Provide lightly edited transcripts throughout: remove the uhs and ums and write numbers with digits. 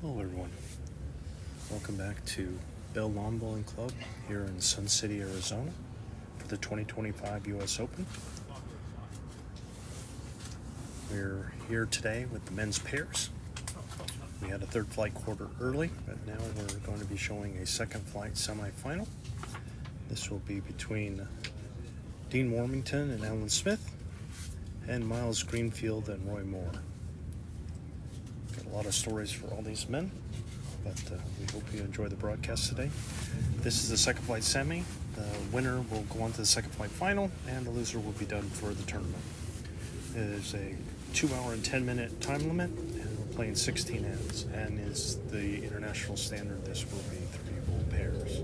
Hello everyone, welcome back to Bell Lawn Bowling Club here in Sun City, Arizona for the 2025 US Open. We're here today with the men's pairs. We had a third flight quarter early, but now we're going to be showing a second flight semifinal. This will be between Dean Warmington and Alan Smith and Miles Greenfield and Roy Moore. Got a lot of stories for all these men, but we hope you enjoy the broadcast today. This is the second flight semi. The winner will go on to the second flight final, and the loser will be done for the tournament. It is a 2 hour and 10 minute time limit, and we're playing 16 ends, and is the international standard. This will be 3-hole pairs.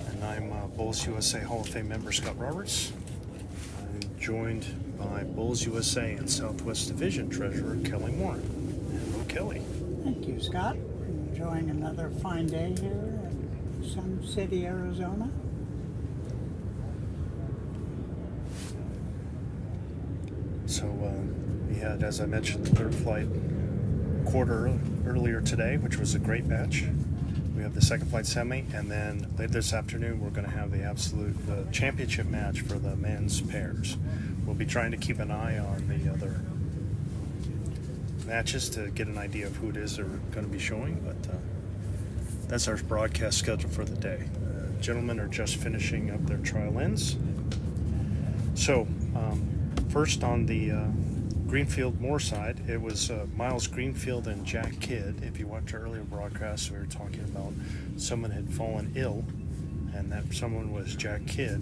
And I'm Bowls USA Hall of Fame member Scott Roberts. I'm joined by Bowls USA and Southwest Division Treasurer Kelly Moore. Hello, Kelly. Thank you, Scott. Enjoying another fine day here in Sun City, Arizona. So we had, as I mentioned, the third flight quarter earlier today, which was a great match. We have the second flight semi, and then later this afternoon we're going to have the absolute championship match for the men's pairs. We'll be trying to keep an eye on the other matches to get an idea of who it is they're going to be showing, but that's our broadcast schedule for the day. Gentlemen are just finishing up their trial ends. So first on the Greenfield Moore side, it was Miles Greenfield and Jack Kidd. If you watched our earlier broadcast, we were talking about someone had fallen ill, and that someone was Jack Kidd,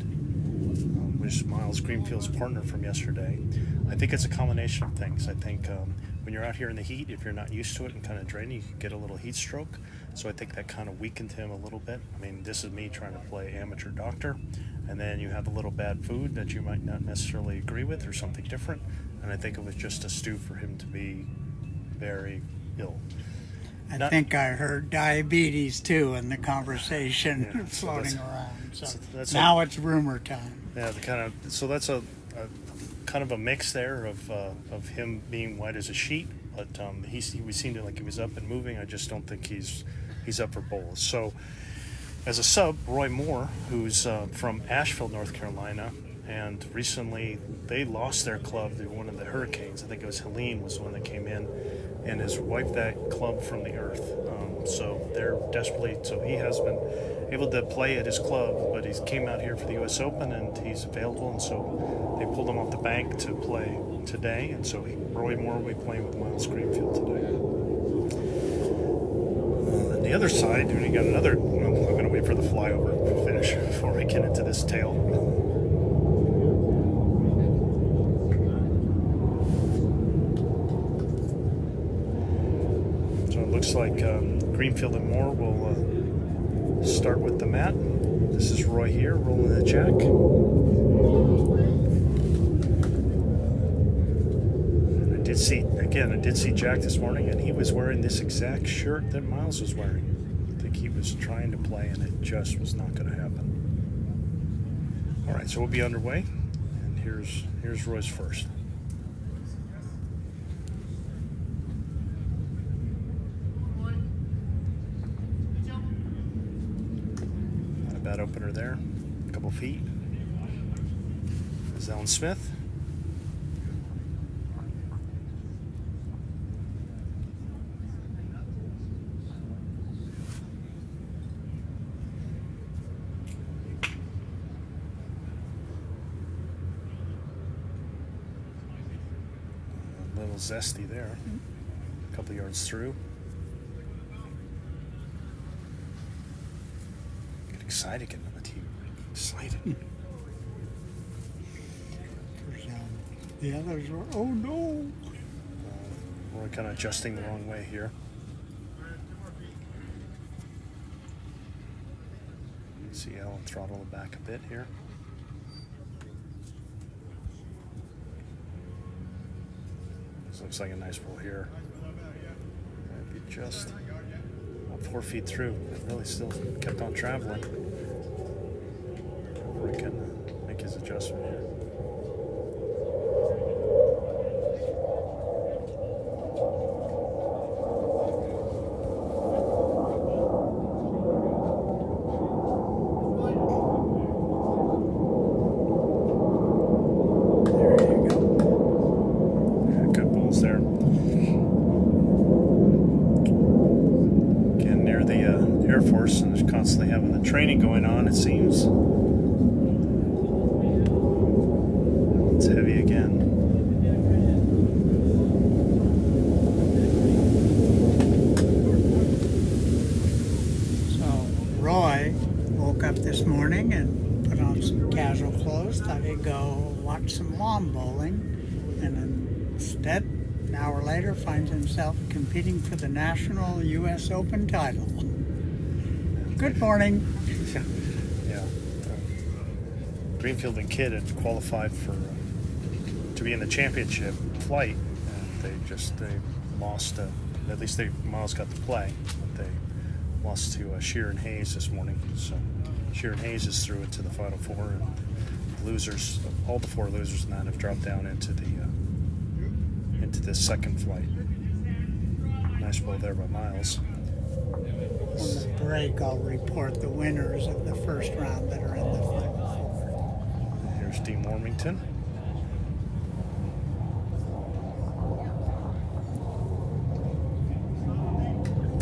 which is Miles Greenfield's partner from yesterday. I think it's a combination of things. I think when you're out here in the heat, if you're not used to it and kind of draining, you can get a little heat stroke. So I think that kind of weakened him a little bit. I mean, this is me trying to play amateur doctor, and then you have a little bad food that you might not necessarily agree with or something different. And I think it was just a stew for him to be very ill. I think I heard diabetes too in the conversation Yeah, floating around. So that's now it's rumor time. Yeah, that's a kind of a mix there of him being white as a sheet, but we seemed like he was up and moving. I just don't think he's up for bowls. So as a sub, Roy Moore, who's from Asheville, North Carolina, and recently they lost their club to one of the hurricanes. I think it was Helene was the one that came in and has wiped that club from the earth. So they're desperately, so he has been able to play at his club, but he's came out here for the US Open and he's available, and so they pulled him off the bank to play today, and so Roy Moore will be playing with Miles Greenfield today. On the other side, we got another, I'm going to wait for the flyover to finish before we get into this tale. Looks like Greenfield and Moore will start with the mat. This is Roy here, rolling the jack. I did see Jack this morning, and he was wearing this exact shirt that Miles was wearing. I think he was trying to play, and it just was not going to happen. All right, so we'll be underway, and here's Roy's first. Bad opener there, a couple feet. There's Alan Smith. A little zesty there, a couple yards through. Excited getting on the team. Excited. The others were, oh no. We're kind of adjusting the wrong way here. See Alan throttle it back a bit here. This looks like a nice pull here. Might be just 4 feet through, but really still kept on traveling. Roy can make his adjustment here. it seems. It's heavy again. So Roy woke up this morning and put on some casual clothes, thought he'd go watch some lawn bowling, and instead, an hour later, finds himself competing for the national U.S. Open title. Good morning. Yeah. Greenfield and Kidd had qualified for to be in the championship flight, and they lost. At least Miles got to play, but they lost to Shear and Hayes this morning. So Shear and Hayes is through into the Final Four, and losers, all the 4 losers in that have dropped down into the second flight. Nice ball there by Miles. On the break, I'll report the winners of the first round that are in the Final Four. Here's Dean Warmington.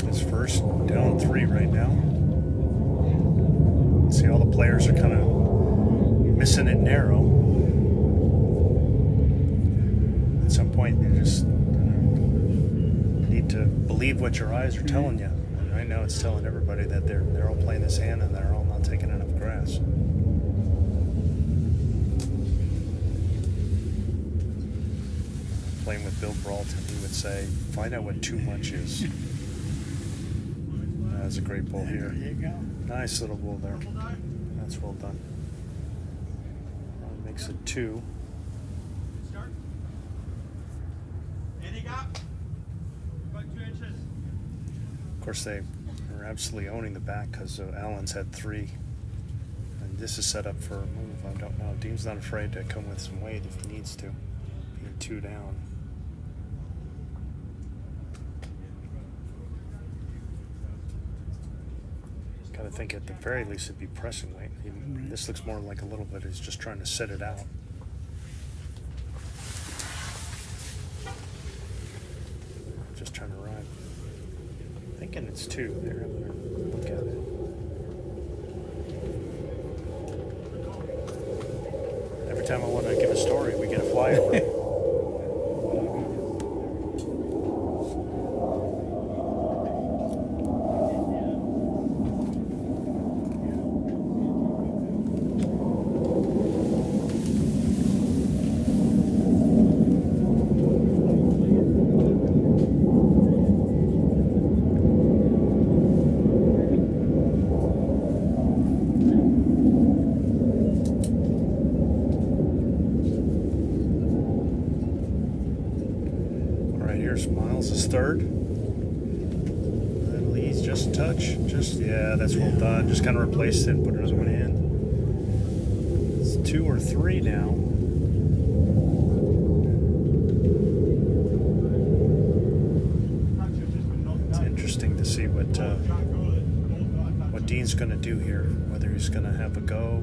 His first, down 3 right now. See, all the players are kind of missing it narrow. At some point, you just need to believe what your eyes are telling you. And right now, it's telling everybody that they're all playing this hand and they're all not taking enough grass. Playing with Bill Brawlton, he would say, "Find out what too much is." That's a great ball here. There you go. Nice little ball there. That's well done. Makes it 2. Start. Ending up. About 2 inches. Of course, they are absolutely owning the back because Allen's had 3. And this is set up for a move. I don't know. Dean's not afraid to come with some weight if he needs to. Being 2 down. I think at the very least it'd be pressing weight. This looks more like a little bit he's just trying to set it out. Just trying to ride. Thinking it's 2. They're having a look at it. Every time I want to give a story, we get a flyover. Miles is 3rd. And Lee's just a touch. Yeah, that's well done. Just kind of replaced it and put another one in. It's 2 or 3 now. It's interesting to see what Dean's going to do here. Whether he's going to have a go.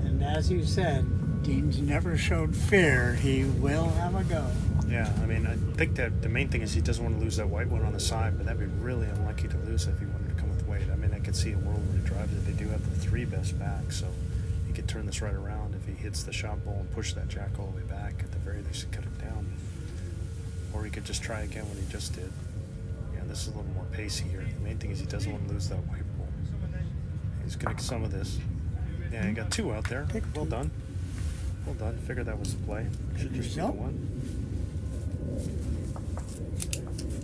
And as you said, Dean's never showed fear. He will have a go. Yeah, I mean, I think that the main thing is he doesn't want to lose that white one on the side, but that'd be really unlucky to lose if he wanted to come with weight. I mean, I could see a world where he drives it. They do have the 3 best back, so he could turn this right around if he hits the shot ball and push that jack all the way back. At the very least, cut it down. Or he could just try again what he just did. Yeah, this is a little more pacey here. The main thing is he doesn't want to lose that white ball. He's going to get some of this. Yeah, he got 2 out there. Well done. Well done. Figured that was the play. Should just be the 1.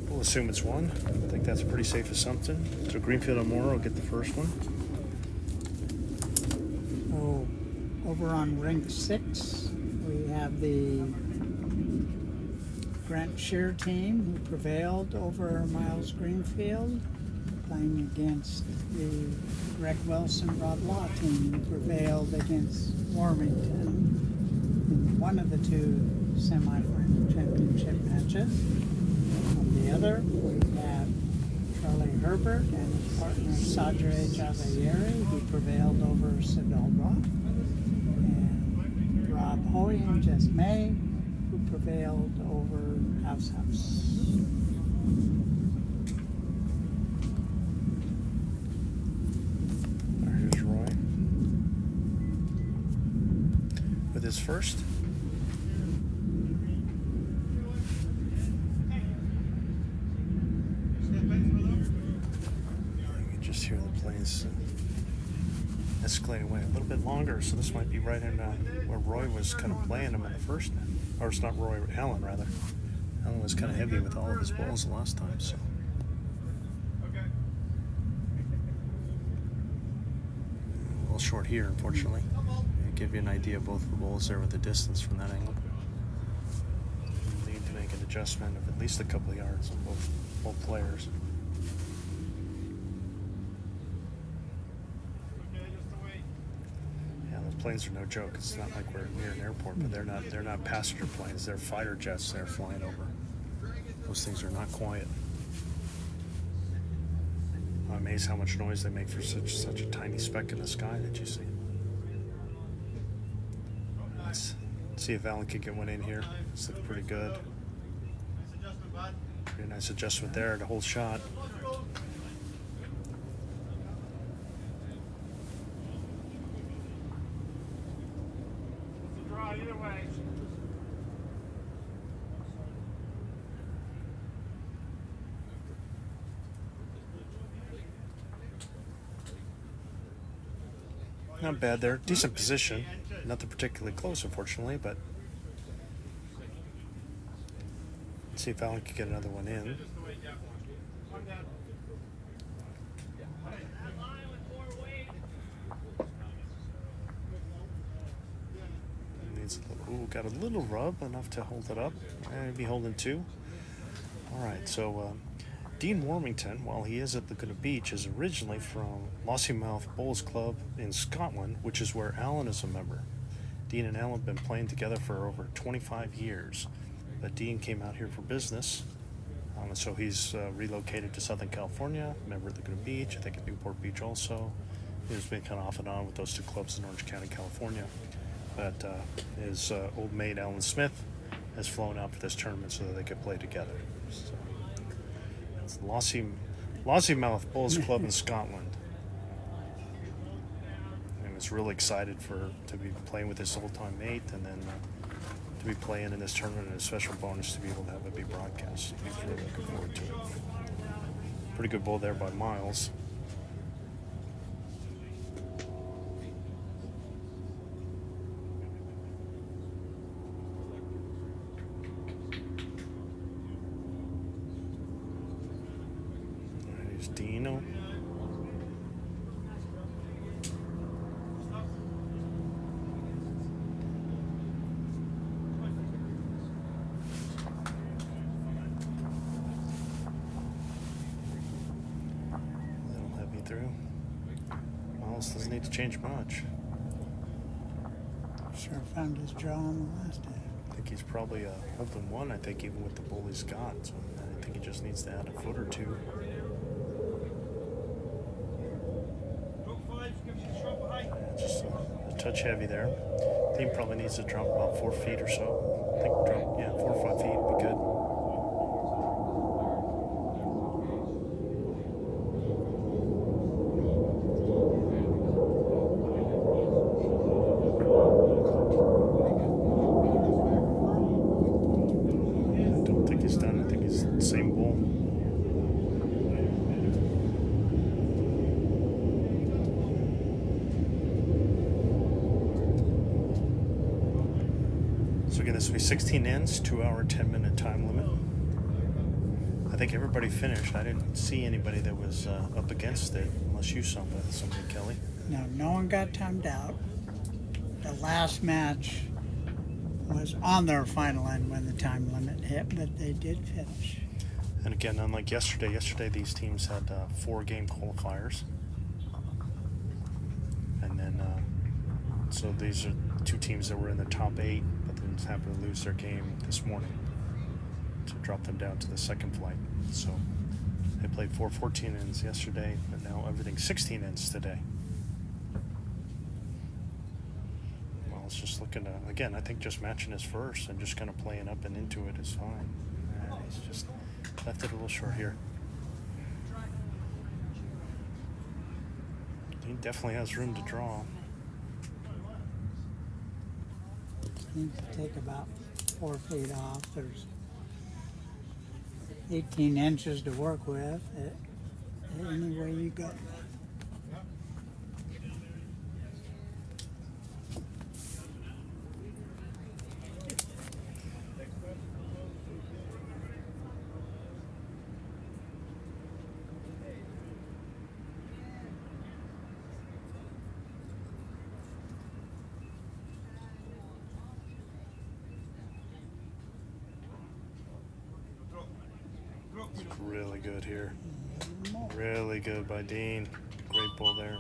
We'll assume it's 1. I think that's a pretty safe assumption. So Greenfield and Moore will get the first one. Oh, over on rink 6, we have the Grant Shear team who prevailed over Miles Greenfield, playing against the Greg Wilson Rod Law team who prevailed against Warmington in one of the 2 semi-final championship matches. On the other, we have Charlie Herbert and his partner Sadre Javayeri, who prevailed over Sedalbra, and Rob Hoey and Jess May, who prevailed over House. his first. You can just hear the planes escalating away a little bit longer, so this might be right in where Roy was kind of playing him in the first. Or it's not Roy, Alan rather. Alan was kind of heavy with all of his balls the last time, so. A little short here, unfortunately. Give you an idea of both the balls there with the distance from that angle. You need to make an adjustment of at least a couple of yards on both players. Yeah, those planes are no joke. It's not like we're near an airport, but they're not passenger planes. They're fighter jets they're flying over. Those things are not quiet. I'm amazed how much noise they make for such a tiny speck in the sky that you see. Let's see if Alan can get one in here. This looks pretty good. Pretty nice adjustment there to hold shot. Not bad there. Decent position. Nothing particularly close, unfortunately, but let's see if Alan can get another one in. Needs a little, got a little rub, enough to hold it up. Maybe holding two. All right, so Dean Warmington, while he is at Laguna Beach, is originally from Lossiemouth Bowls Club in Scotland, which is where Alan is a member. Dean and Alan have been playing together for over 25 years, but Dean came out here for business, and so he's relocated to Southern California, member of Laguna Beach, I think at Newport Beach also. He's been kind of off and on with those two clubs in Orange County, California, but his old mate, Alan Smith, has flown out for this tournament so that they could play together. So, it's Lossiemouth Bowls Club in Scotland. And was really excited to be playing with his old-time mate, and then to be playing in this tournament, and a special bonus to be able to have it be broadcast. So he's really looking forward to it. Pretty good bowl there by Miles. Here's Dino. Through. Miles doesn't need to change much. Sure found his jaw on the last day. I think he's probably holding one, I think, even with the bull he's got. So I think he just needs to add a foot or two. Yeah, just a touch heavy there. I think he probably needs to drop about 4 feet or so. I think 4 or 5 feet would be good. So again, this will be 16 ends, 2 hour, 10-minute time limit. I think everybody finished. I didn't see anybody that was up against it, unless you saw somebody, Kelly. No one got timed out. The last match was on their final end when the time limit hit, but they did finish. And again, unlike yesterday these teams had 4-game qualifiers. And then, so these are 2 teams that were in the top 8, but then happened to lose their game this morning to drop them down to the second flight. So they played 14 ends yesterday, but now everything's 16 ends today. Well, it's just looking to, again, I think just matching his first and just kind of playing up and into it is fine. And he's just left it a little short here. He definitely has room to draw. Need to take about 4 feet off. There's 18 inches to work with. Any way you go. Really good here. Really good by Dean. Great bull there.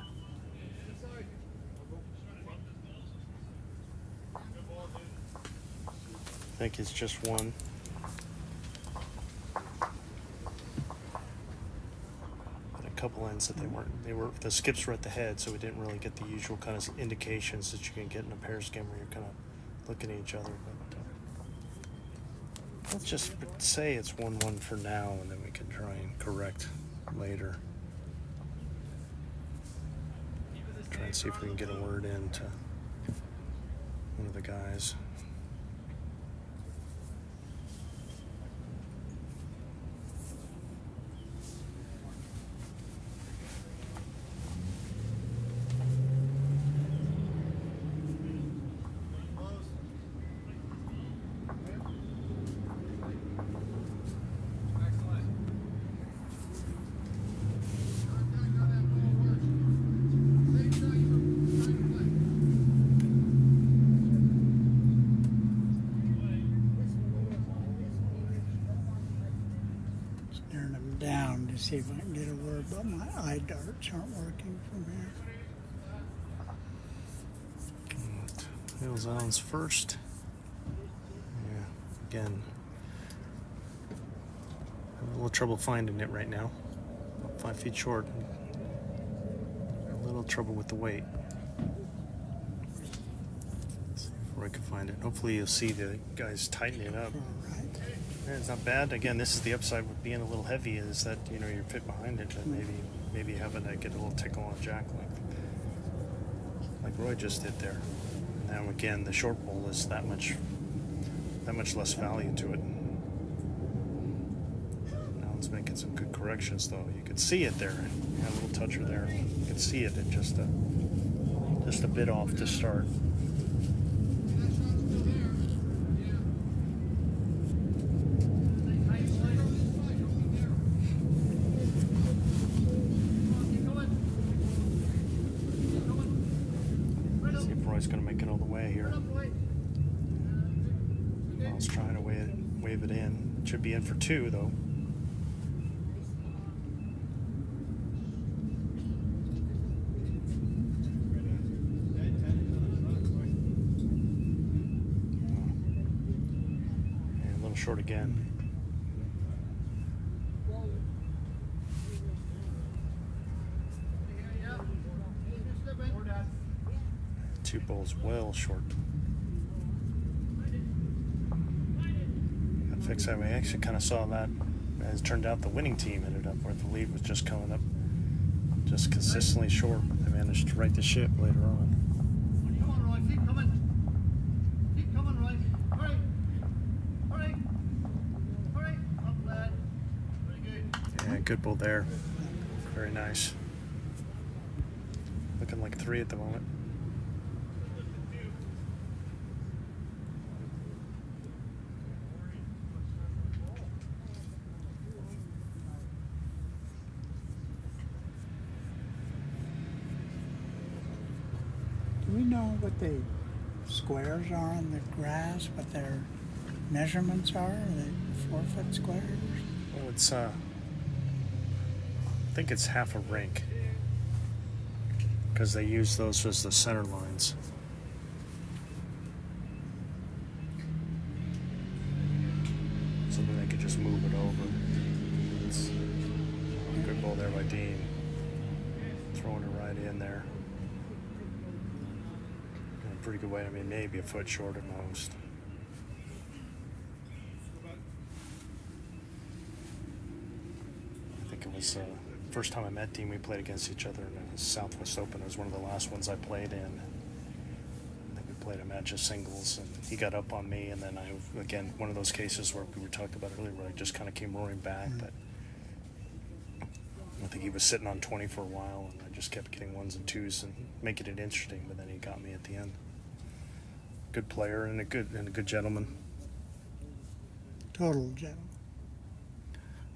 I think it's just one. But a couple ends that the skips were at the head, so we didn't really get the usual kind of indications that you can get in a pairs game where you're kind of looking at each other. But let's just say it's 1-1 for now, and then we can try and correct later. Try and see if we can get a word in to one of the guys. Staring them down to see if I can get a word, but my eye darts aren't working from here. Hills Allen's first. Yeah, again, having a little trouble finding it right now. About 5 feet short. A little trouble with the weight. Let's see if I can find it. Hopefully you'll see the guys tightening it up. All right. Yeah, it's not bad. Again, this is the upside with being a little heavy, is that you're fit behind it, and maybe having to get a little tickle on jack length, like Roy just did there. Now again, the short bull is that much less value to it. Now it's making some good corrections, though. You could see it there. You had a little toucher there. You could see it at just a bit off to start. Roy's going to make it all the way here. Miles trying to wave it in. It should be in for 2, though. And a little short again. Two bulls well short. That fix that way. I actually kind of saw that. As it turned out, the winning team ended up where the lead was just coming up just consistently short. They managed to right the ship later on. Come on, Roy. Keep coming. Keep coming, Roy. Hurry. Hurry. Hurry. Up, lad. Very good. Yeah, good bull there. Very nice. Looking like 3 at the moment. Do we know what the squares are on the grass, what their measurements are? Are they 4-foot squares? Well, it's I think it's half a rink because they use those as the center lines. So then they could just move it over. It's a good ball there by Dean. Throwing it right in there. In a pretty good way. I mean, maybe a foot short at most. I think it was first time I met Dean, we played against each other in the Southwest Open. It was one of the last ones I played in. I think we played a match of singles, and he got up on me, and then again, one of those cases where we were talking about earlier, where I just kind of came roaring back, but I think he was sitting on 20 for a while, and I just kept getting ones and twos and making it interesting, but then he got me at the end. Good player and a good gentleman. Total gentleman.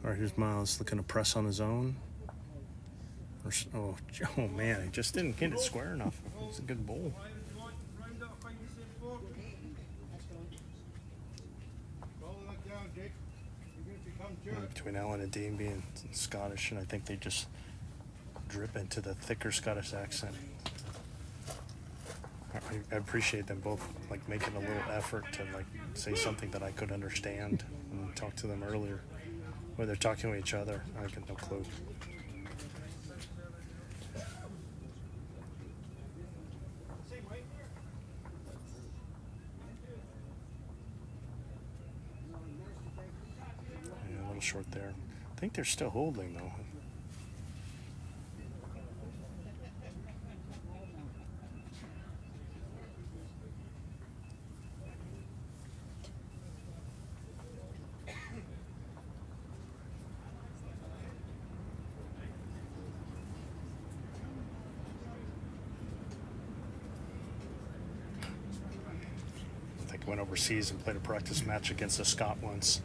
All right, here's Miles looking to press on his own. Oh man, he just didn't get it square enough. It's a good bowl. Between Alan and Dean being Scottish, and I think they just drip into the thicker Scottish accent. I appreciate them both like making a little effort to like say something that I could understand and talk to them earlier. When they're talking to each other, I got no clue. Yeah, a little short there. I think they're still holding though. Went overseas and played a practice match against a Scot once,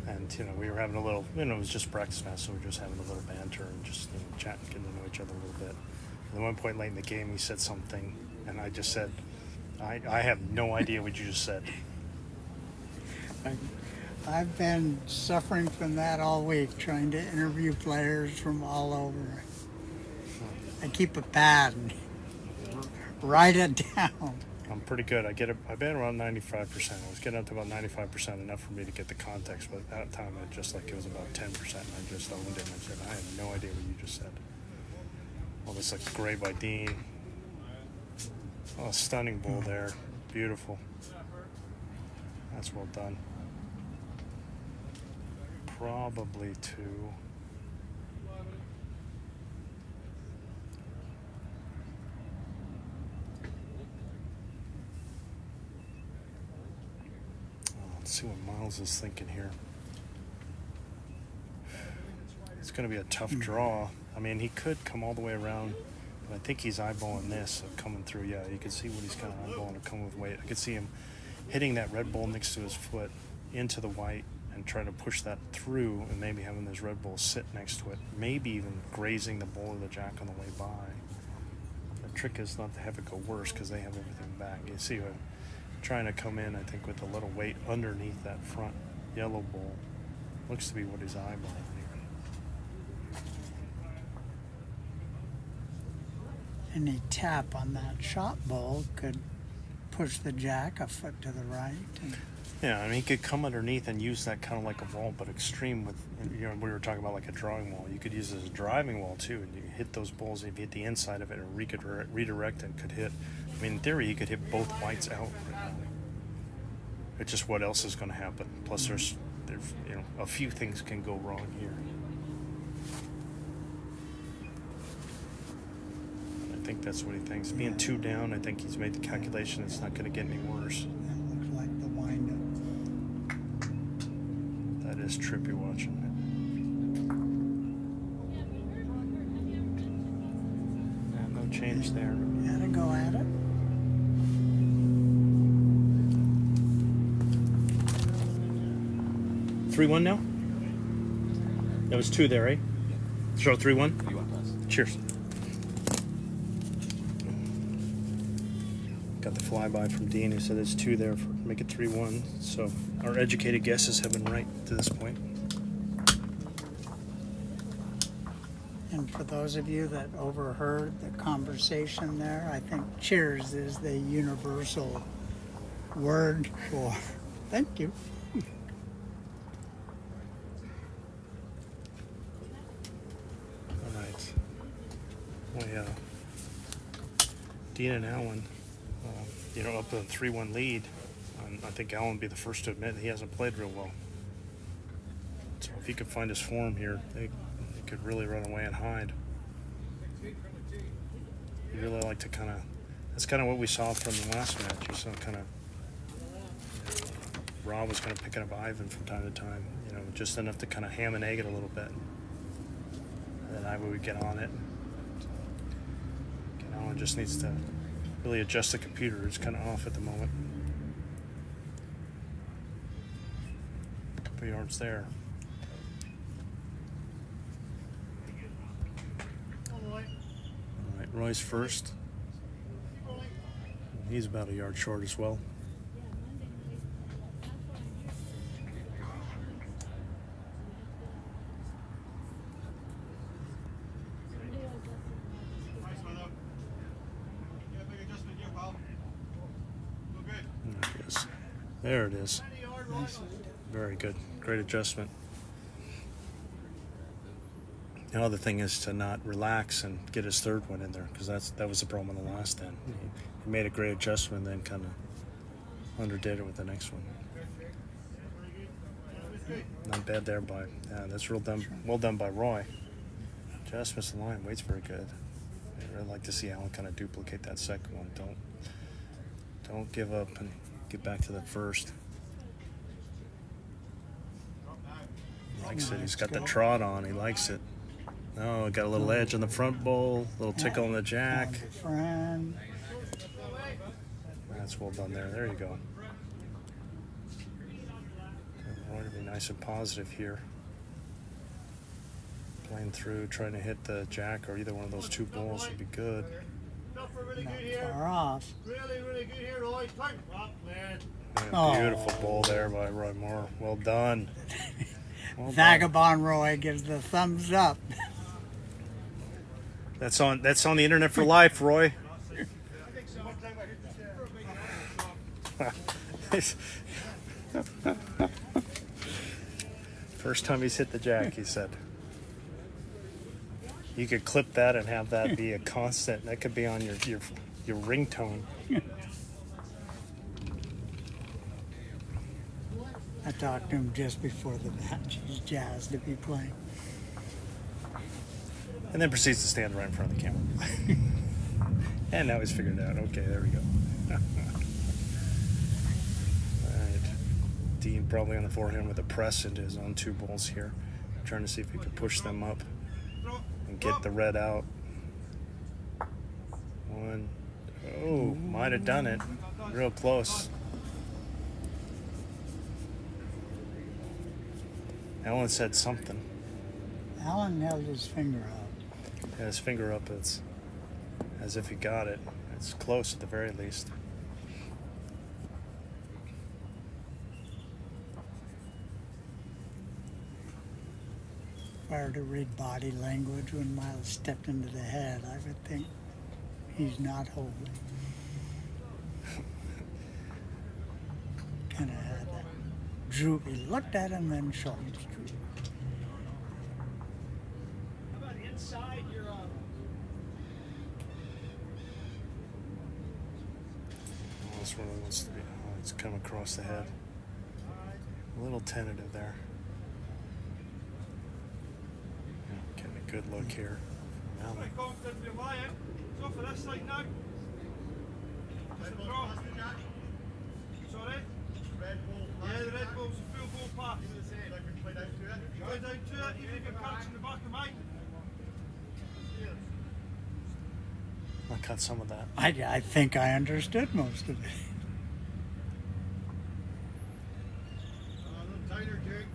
and we were having a little, it was just a practice match, so we were just having a little banter and just chatting, getting to know each other a little bit. And at one point late in the game, he said something, and I just said, I have no idea what you just said. I've been suffering from that all week, trying to interview players from all over. I keep a pad and write it down. I'm pretty good. I've been around 95%. I was getting up to about 95%, enough for me to get the context, but at that time it was about 10%, and I just owned it, and I said, I have no idea what you just said. Well, this like gray by Dean. Oh, stunning bull there. Beautiful. That's well done. Probably two. Let's see what Miles is thinking here. It's going to be a tough draw. I mean, he could come all the way around, but I think he's eyeballing this coming through. Yeah, you can see what he's kind of eyeballing to come with weight. I could see him hitting that red bull next to his foot into the white and trying to push that through, and maybe having this red bull sit next to it, maybe even grazing the bull or the jack on the way by. The trick is not to have it go worse because they have everything back. You see him trying to come in, I think, with a little weight underneath that front yellow bull. Looks to be what he's eyeballing here. Any tap on that shot bull could push the jack a foot to the right. Yeah, I mean, he could come underneath and use that kind of like a wall, but extreme with, we were talking about like a drawing wall. You could use it as a driving wall too, and you hit those bulls. If you hit the inside of it, and could redirect and could hit. I mean, in theory, he could hit both whites out right now. It's just what else is going to happen. Plus, there's a few things can go wrong here. I think that's what he thinks. Being two down, I think he's made the calculation. It's not going to get any worse. That looks like the windup. That is trippy watching it. Yeah, no change there. Had to go at it. 3-1 now? That was two there, right? Show 3-1? 3-1 Cheers. Got the flyby from Dean who said it's two there for make it 3-1. So our educated guesses have been right to this point. And for those of you that overheard the conversation there, I think cheers is the universal word for thank you. All right. Well, Dean and Alan, up with a 3-1 lead. I think Alan would be the first to admit he hasn't played real well. So if he could find his form here, they could really run away and hide. You really like to kind of That's kind of what we saw from the last match. You saw kind of Rob was kind of picking up Ivan from time to time, just enough to kind of ham and egg it a little bit. And then Ivan would get on it. Alan just needs to really adjust the computer. It's kind of off at the moment. Couple yards there. All right, Roy's first. He's about a yard short as well. There it is. Very good. Great adjustment. The other thing is to not relax and get his third one in there, because that was the problem in the last end. He made a great adjustment, then kind of underdid it with the next one. Not bad there by. Yeah, that's well done by Roy. Just missed the line. Weight's very good. I'd really like to see Alan kind of duplicate that second one. Don't give up and get back to the first. He likes it. He's got the trot on. He likes it. Oh, got a little edge on the front bowl, a little tickle on the jack. That's well done there. There you go. Going to be nice and positive here. Playing through, trying to hit the jack or either one of those two bowls would be good. Not far off. Really, really good here, Roy. Turn up, man. Yeah, beautiful bowl there by Roy Moore. Well done. Well Vagabond Roy gives the thumbs up. That's on the internet for life, Roy. First time he's hit the jack, he said. You could clip that and have that be a constant. That could be on your ringtone. I talked to him just before the match. He's jazzed to be playing. And then proceeds to stand right in front of the camera. And now he's figured it out. Okay, there we go. All right. Dean probably on the forehand with a press into his own two balls here. Trying to see if he could push them up and get the red out. One. Oh, might have done it. Real close. Alan said something. Alan held his finger up. Yeah, his finger up, it's as if he got it. It's close at the very least. If I were to read body language when Miles stepped into the head, I would think he's not holding. Kind of had that droop. He looked at him, then shoulders droop. This one wants to be. Oh, it's come across the head. A little tentative there. Yeah, getting a good look here. Now, Sorry? Red Bull. Yeah, the Red Bull's a full ball pass. Play down to it. Play down to it, even if you're catching the back of mine. I cut some of that. I think I understood most of it. Tighter, Jake.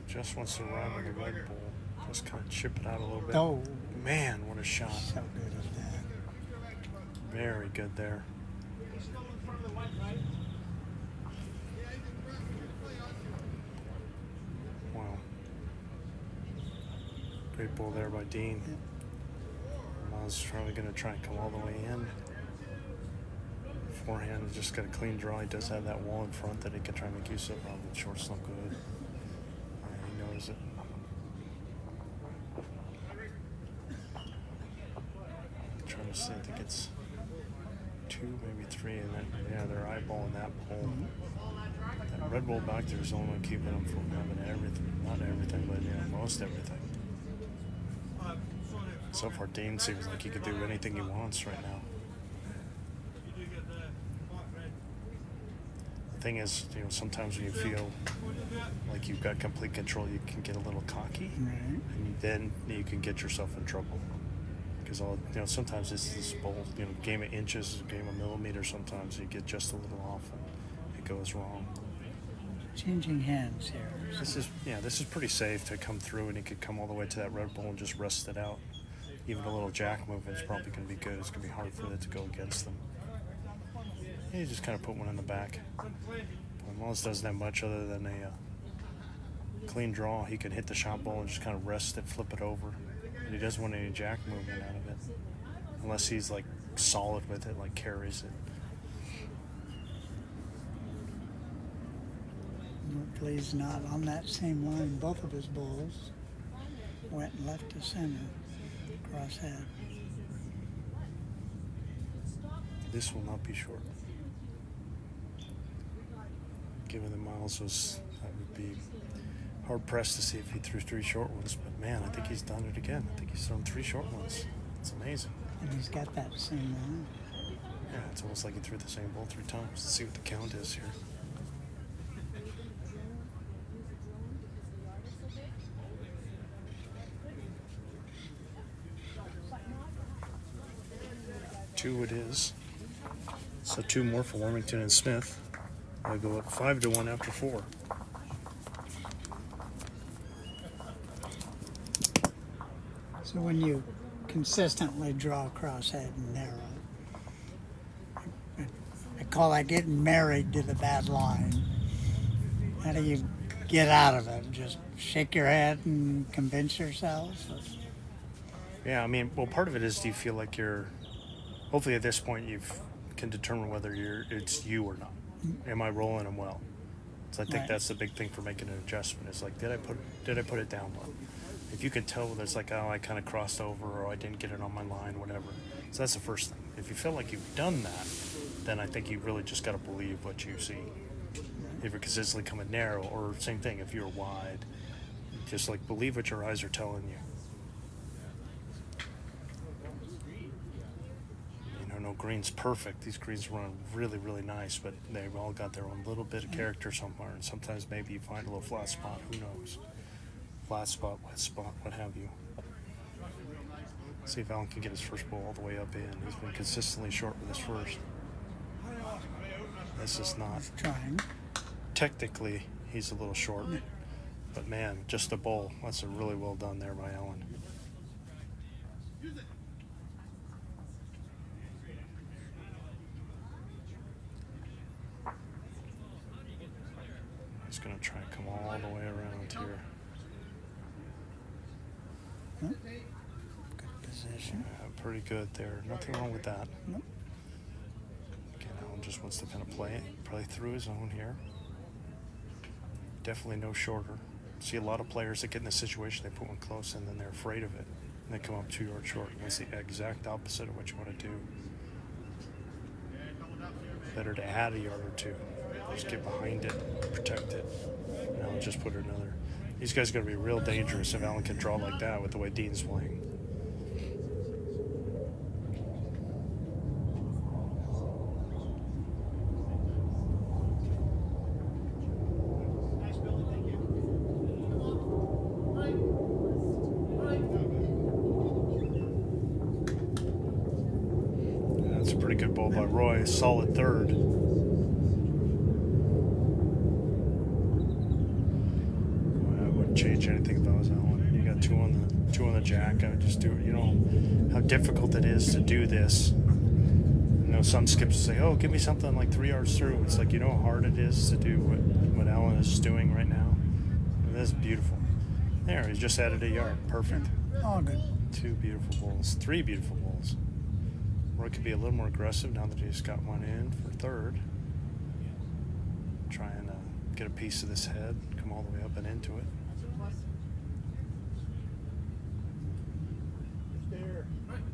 Just wants to run with the Red Bull. Just kind of chip it out a little bit. Oh, Man, what a shot. so good at that. Very good there. Wow. Great ball there by Dean. Miles probably going to try and come all the way in. Forehand has just got a clean draw. He does have that wall in front that he can try and make use of. Oh, the short's not good. He knows it. Trying to see, I think it's 2, maybe 3, and then, yeah, they're eyeballing that pole. That Red Bull back there is the only one keeping him from having everything. Not everything, but most everything. So far, Dean seems like he could do anything he wants right now. The thing is, sometimes when you feel like you've got complete control, you can get a little cocky, Right. and then you can get yourself in trouble. Because sometimes it's this bowl, game of inches, game of millimeters. Sometimes you get just a little off, and it goes wrong. Changing hands here. This is pretty safe to come through, and he could come all the way to that Red Bull and just rest it out. Even a little jack movement is probably going to be good. It's going to be hard for it to go against them. He just kind of put one in the back. Wallace doesn't have much other than a clean draw. He can hit the shot ball and just kind of rest it, flip it over. But he doesn't want any jack movement out of it, unless he's like solid with it, like carries it. Hopefully he's not on that same line. Both of his balls went left to center, crosshead. This will not be short. Given that Miles I would be hard pressed to see if he threw 3 short ones. But man, I think he's done it again. I think he's thrown 3 short ones. It's amazing. And he's got that same line. Yeah, it's almost like he threw the same ball 3 times. Let's see what the count is here. Two it is. So 2 more for Warmington and Smith. They'll go up 5-1 after 4. So when you consistently draw crosshead and narrow, I call that getting married to the bad line. How do you get out of it? Just shake your head and convince yourself? Yeah, part of it is, do you feel like hopefully at this point you can determine whether it's you or not. Am I rolling them well? So I think that's the big thing for making an adjustment. Is like, did I put it down well? If you can tell whether it's like, oh, I kind of crossed over, or I didn't get it on my line, whatever. So that's the first thing. If you feel like you've done that, then I think you really just got to believe what you see. If you're consistently coming narrow, or same thing, if you're wide, just like believe what your eyes are telling you. No green's perfect. These greens run really, really nice, but they've all got their own little bit of character somewhere, and sometimes maybe you find a little flat spot. Who knows? Flat spot, wet spot, what have you. See if Alan can get his first ball all the way up in. He's been consistently short with his first. This is not. He's trying. Technically, he's a little short, but man, just a bowl. That's a really well done there by Alan. He's going to try and come all the way around here. Good position. Yeah, pretty good there. Nothing wrong with that. Nope. Again, Alan just wants to kind of play through his own here. Definitely no shorter. See a lot of players that get in this situation, they put one close and then they're afraid of it. And they come up 2 yards short. And that's the exact opposite of what you want to do. Better to add a yard or 2. Just get behind it, protect it. Now just put another. These guys are going to be real dangerous if Alan can draw like that with the way Dean's playing. That's a pretty good ball by Roy. Solid third. Change anything if I was Alan. You got two on the jack. I would just do it. You know how difficult it is to do this. Some skips say, "Oh, give me something like 3 yards through." It's like, how hard it is to do what Alan is doing right now. And that's beautiful. There, he's just added a yard. Perfect. All good. 2 beautiful balls. 3 beautiful balls. Roy could be a little more aggressive now that he's got one in for third. Try and get a piece of this head. Come all the way up and into it.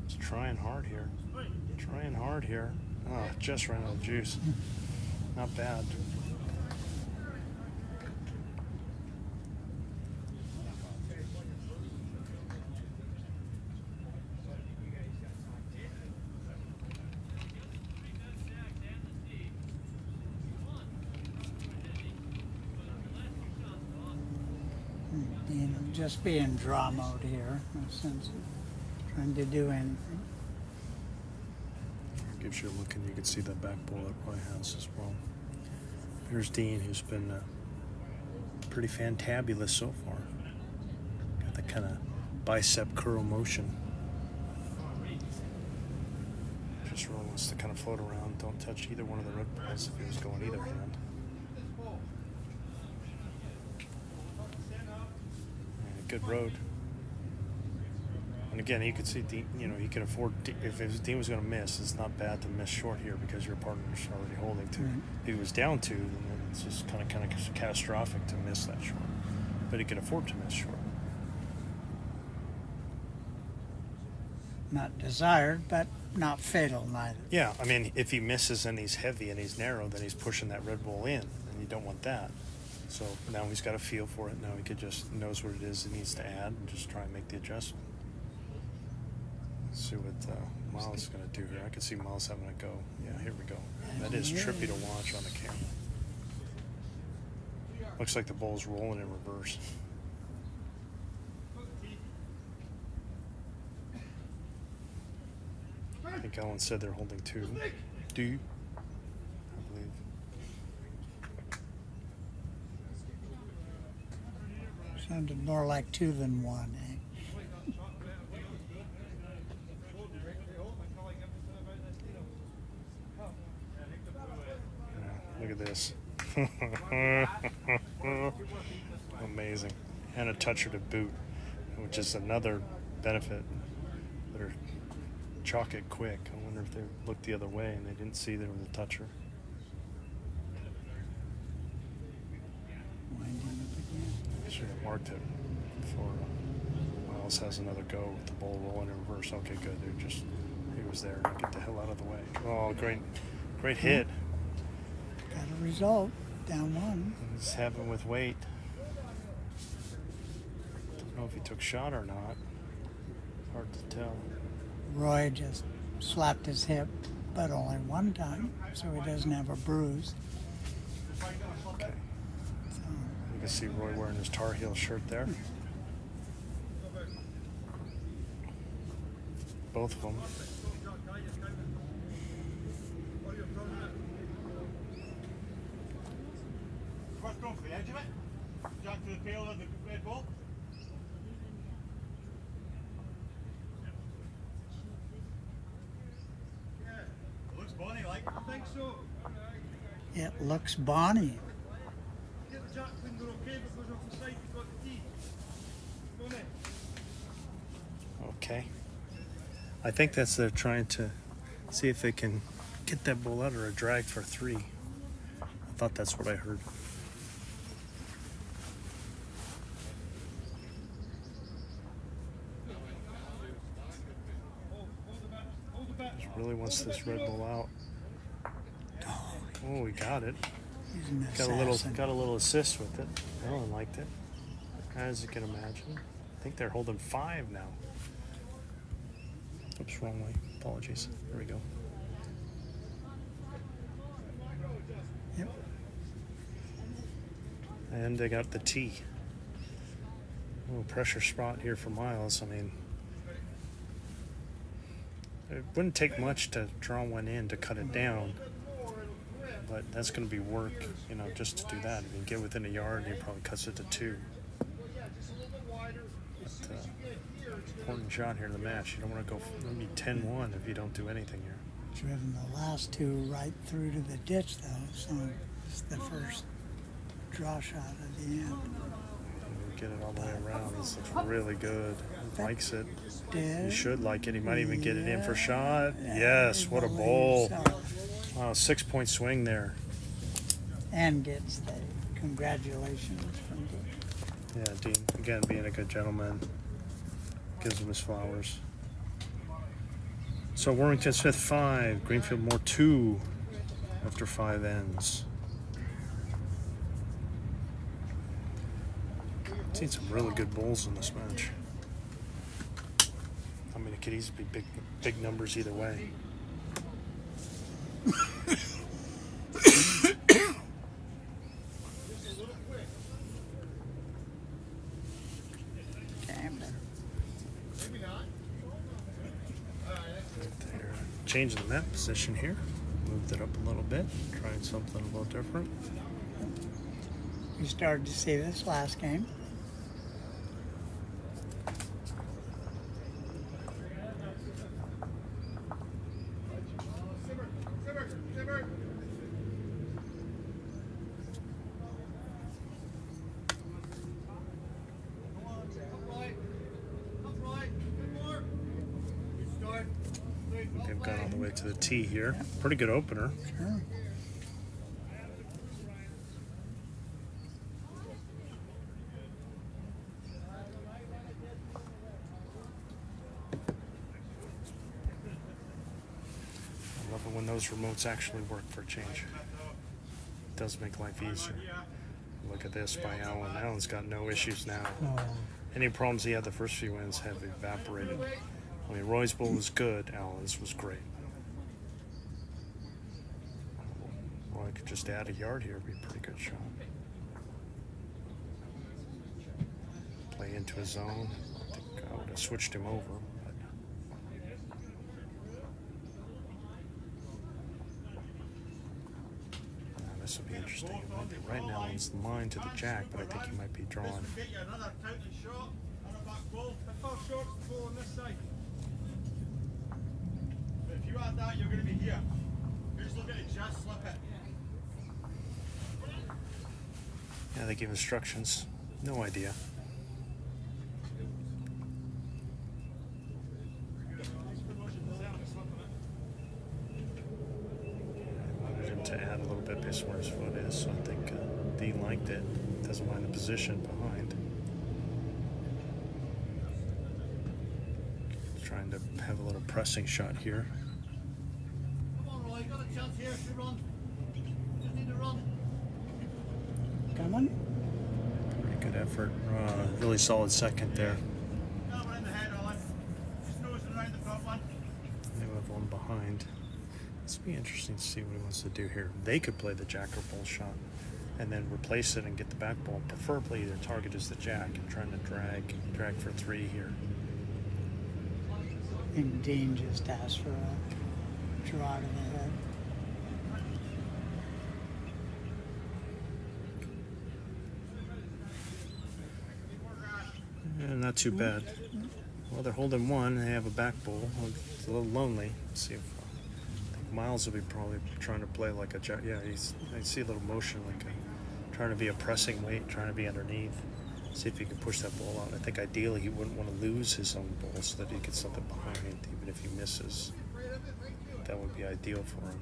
He's trying hard here. Oh, just ran out of juice. Not bad. just be in draw mode here, no sense of trying to do anything. Gives you a look, and you can see the back bull that Roy has as well. Here's Dean, who's been pretty fantabulous so far. Got that kind of bicep curl motion. Just Roy wants to kind of float around. Don't touch either one of the red balls if he was going either hand. Good road. And again, you could see Dean, he can afford, if Dean was going to miss, it's not bad to miss short here because your partner's already holding two. Right. If he was down two, then it's just kind of catastrophic to miss that short. But he can afford to miss short. Not desired, but not fatal neither. Yeah, I mean, if he misses and he's heavy and he's narrow, then he's pushing that red bull in, and you don't want that. So now he's got a feel for it. Now he knows what it is he needs to add and just try and make the adjustment. Let's see what Miles is going to do here. I can see Miles having a go. Yeah, here we go. That is trippy to watch on the camera. Looks like the bull's rolling in reverse. I think Ellen said they're holding two. Do you? I believe. Sounded more like 2 than 1, eh? Look at this. Amazing. And a toucher to boot, which is another benefit. Better chalk it quick. I wonder if they looked the other way and they didn't see there was a toucher. Winding up again. Should have marked it before Miles has another go with the bull rolling in reverse. Okay, good. He was there. Get the hell out of the way. Oh, great hit. Got a result. Down 1. He's having with weight. Don't know if he took shot or not. Hard to tell. Roy just slapped his hip, but only 1 time, so he doesn't have a bruise. Okay. So, You can see Roy wearing his Tar Heel shirt there. Both of them. First off the edge of it. Jack to the tail of the red ball. Yeah. It looks bonny like. I think so. it looks bonny. Get the jack finger okay, but goes off the side, you've got the teeth. Bonny. Okay. I think they're trying to see if they can get that bull out or a drag for 3. I thought that's what I heard. He really wants this red bull out. Oh, he got it. He's an Got assassin. a little assist with it. Ellen liked it, as you can imagine. I think they're holding 5 now. Oops, wrong way. Apologies. There we go. Yep. And they got the tee. A little pressure spot here for Miles. I mean, it wouldn't take much to draw one in to cut it down. But that's going to be work, just to do that. If you get within a yard, he probably cuts it to 2. But, important shot here in the match. You don't want to go. You need 10-1 if you don't do anything here. Driven the last 2 right through to the ditch, though, so it's the first draw shot at the end. And get it all the way around. This looks really good. He likes it. Did. He should like it. He might even get it in for shot. Yeah, Yes, I what a believe bowl. so. Wow, 6-point swing there. And gets the congratulations from Dick. Yeah, Dean, again, being a good gentleman, gives him his flowers. So Warmington Smith 5, Greenfield Moore 2 after 5 ends. Seen some really good bowls in this match. I mean, it could easily be big numbers either way. changing the mat position here. Moved it up a little bit, trying something a little different. We started to see this last game. They've gone all the way to the tee here. Pretty good opener. Sure. I love it when those remotes actually work for a change. It does make life easier. Look at this by Alan. Alan's got no issues now. Oh, Any problems he had the first few wins have evaporated. I mean, Roy's bowl was good. Alan's was great. Roy could just add a yard here. It'd be a pretty good shot. Play into his zone. I think I would have switched him over. But this will be interesting. It might be right now it's the line to the jack, but I think he might be drawing. Get you another touting shot and a back ball. The first shot's the ball on this side. But if you add that, you're going to be here. You just look at it, just slip it. Yeah, they give instructions. No idea. I wanted him to add a little bit based on where his foot is, so I think Dee liked it. Doesn't mind the position behind. Trying to have a little pressing shot here. Come on, Roy, got a chance here to run. Just need to run. coming. Pretty good effort. Really solid second there. That one in the head, Alan. Just nosing around the front one. They have one behind. This will be interesting to see what he wants to do here. They could play the jack or bull shot and then replace it and get the back ball. Preferably their target is the jack and trying to drag for three here. I think Dean just asked for a draw to the head. Yeah, not too bad. Well, they're holding one. They have a back ball. It's a little lonely. Let's see if I think Miles will be probably trying to play like a jack. Yeah, I see a little motion, like trying to be a pressing weight, trying to be underneath. See if he can push that ball out. I think ideally he wouldn't want to lose his own ball so that he gets something behind, even if he misses. That would be ideal for him.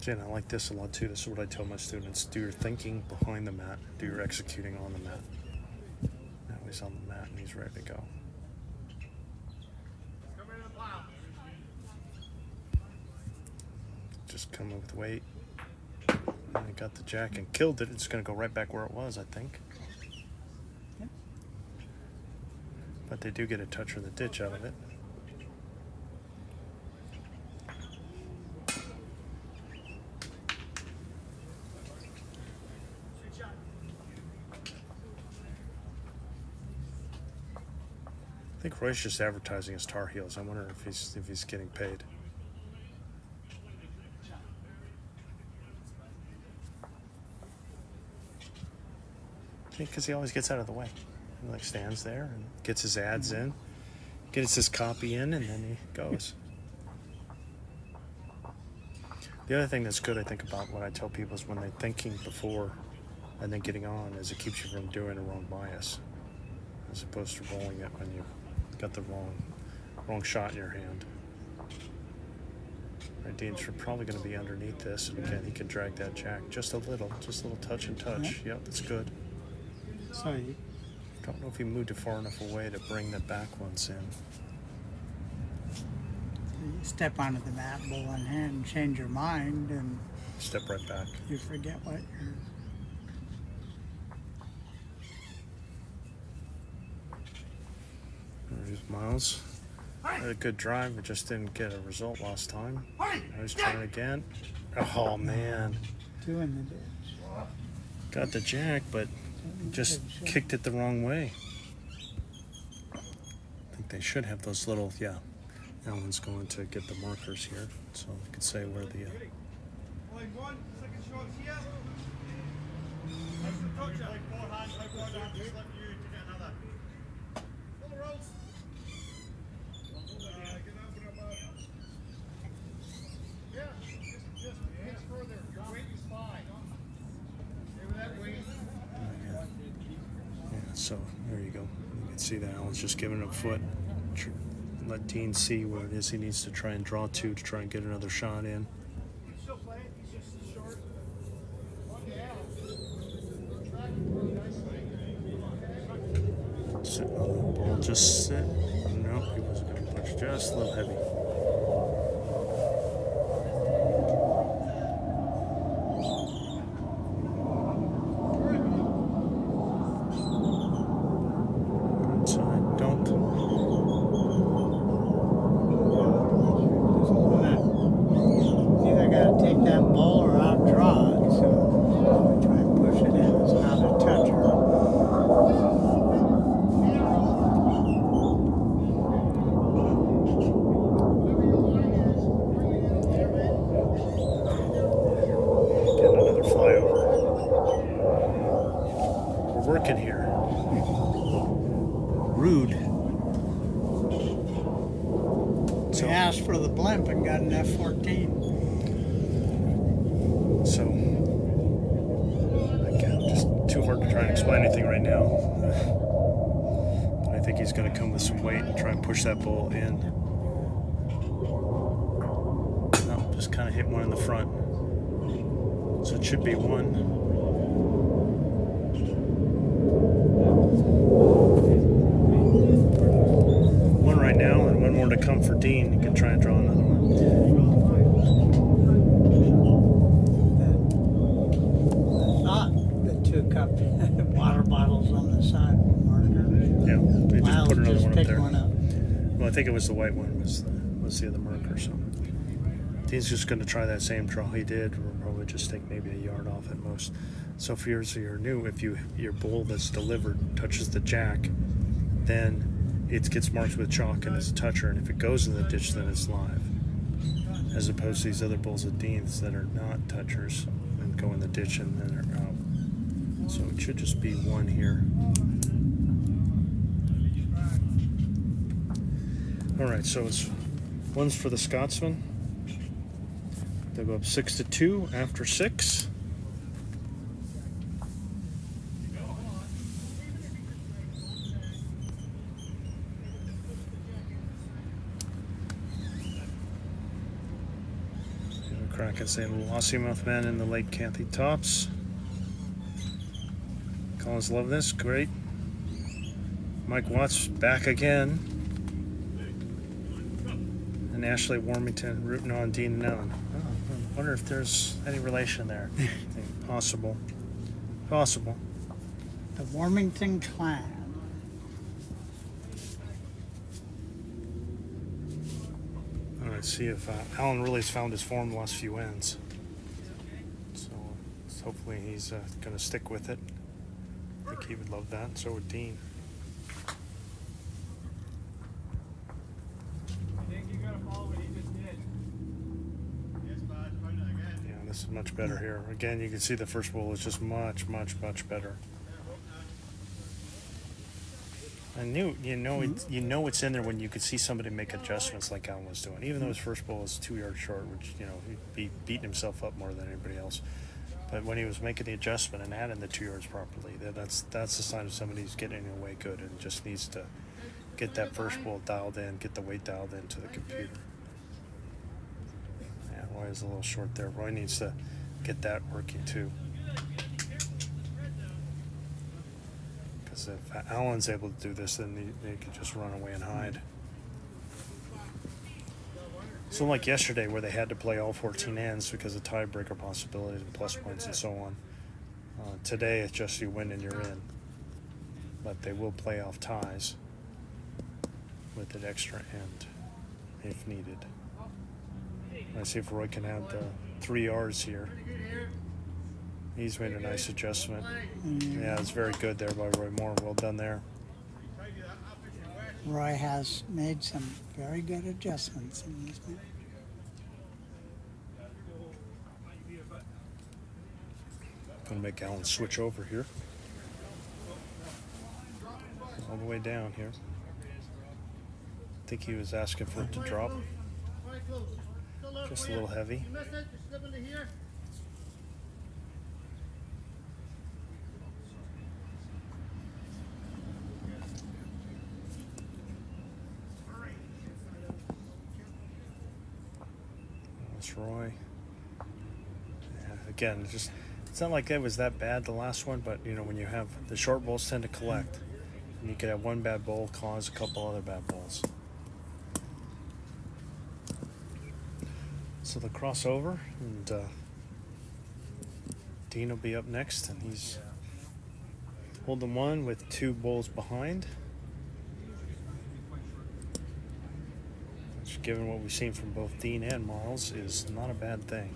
Jen, I like this a lot too. This is what I tell my students. Do your thinking behind the mat. Do your executing on the mat. Now he's on the mat and he's ready to go. Just come up with weight. And he got the jack and killed it. It's going to go right back where it was, I think. Yep. But they do get a touch or the ditch out of it. I think Roy's just advertising his Tar Heels. I wonder if he's getting paid. Because he always gets out of the way. He like stands there and gets his ads in, gets his copy in, and then he goes. The other thing that's good, I think, about what I tell people is when they're thinking before and then getting on, is it keeps you from doing a wrong bias, as opposed to rolling it when you got the wrong shot in your hand. Right, Dean's probably going to be underneath this, and again, he can drag that jack just a little touch and touch. Yep, that's good. So you Don't know if he moved it far enough away to bring the back ones in. step onto the mat, ball in hand, change your mind, and Step right back. you forget what you're. There's Miles. Had a good drive, but just didn't get a result last time. Now he's trying again. Oh man, Two in the ditch. got the jack, but just kicked it the wrong way. I think they should have those little, yeah. Alan's going to get the markers here, so you could say where the. Line one, second shot's here. That's the touch, like forehand, like forehand, just let you to get another. Full rolls. Yeah, just pitch further. Your weight is fine. Stay with that weight. Yeah, so there you go. You can see that Alan's just giving it a foot. Let Dean see where it is he needs to try and draw to try and get another shot in. He's still playing, he's just short. Tracking really nicely. Sit on the ball, just sit. Nope, he wasn't going to push, just a little heavy. Inside, don't. Either got to take that ball or outdraw it, so we try and push it in. It's not a toucher. Get another flyover. We're working here. Rude. We asked for the blimp and got an F-14. So, again, just too hard to try and explain anything right now. But I think he's going to come with some weight and try and push that ball in. No, just kind of hit one in the front. So it should be one. One right now, and one more to come for Dean. You can try and draw another one. The 2 cup water bottles on the side marker. Yeah, they just Miles put another just one up picked there. one up. Well, I think it was the white one was the other marker. So Dean's just going to try that same draw he did. We'll probably just take maybe a yard off at most. So if you're new, if your bull that's delivered touches the jack, then it gets marked with chalk and it's a toucher. And if it goes in the ditch, then it's live. As opposed to these other bulls at Dean's that are not touchers and go in the ditch and then are out. So it should just be one here. All right, so it's one's for the Scotsman. They'll go up 6-2 after 6. Crack at St. Lossiemouth men in the Lake Cathy tops. Collins love this, great. Mike Watts back again. And Ashley Warmington rooting on Dean and Allen. Oh, I wonder if there's any relation there. Possible. Possible. The Warmington clan. All right, see if Alan really has found his form the last few ends. So hopefully he's going to stick with it. I think he would love that. So would Dean. Yeah, this is much better here. Again, you can see the first bowl is just much, much, much better. I knew, you know it's in there when you could see somebody make adjustments like Alan was doing. Even though his first bowl was 2 yards short, which, you know, he'd be beating himself up more than anybody else. But when he was making the adjustment and adding the 2 yards properly, that's the sign of somebody who's getting away good and just needs to get that first bowl dialed in, get the weight dialed into the computer. Yeah, Roy is a little short there. Roy needs to get that working too. Because if Alan's able to do this, then they could just run away and hide. So like yesterday where they had to play all 14 ends because of tiebreaker possibilities and plus points and so on. Today it's just you win and you're in. But they will play off ties with an extra end if needed. Let's see if Roy can add 3 yards here. He's made a nice adjustment. Yeah, it's very good there by Roy Moore. Well done there. Roy has made some very good adjustments in this one. Gonna make Alan switch over here. All the way down here. I think he was asking for it to drop. Just a little heavy. That's Roy. Yeah, again, just it's not like it was that bad the last one, but you know when you have the short bowls tend to collect, and you could have one bad bowl cause a couple other bad bowls. So the crossover, and Dean will be up next, and he's holding one with 2 bowls behind. Which, given what we've seen from both Dean and Miles, is not a bad thing.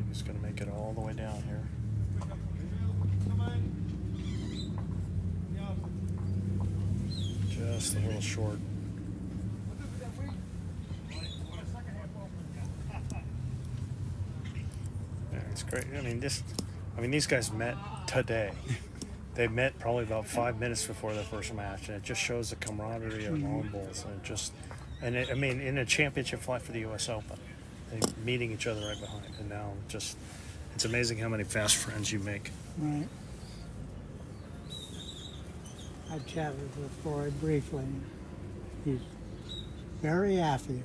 He's going to make it all the way down here. Just a little short. Yeah, it's great. I mean, these guys met today. They met probably about 5 minutes before their first match, and it just shows the camaraderie of long bowls. And I mean, in a championship fight for the U.S. Open, they meeting each other right behind, and now it's amazing how many fast friends you make. Right. I chatted with Roy briefly. He's very affable.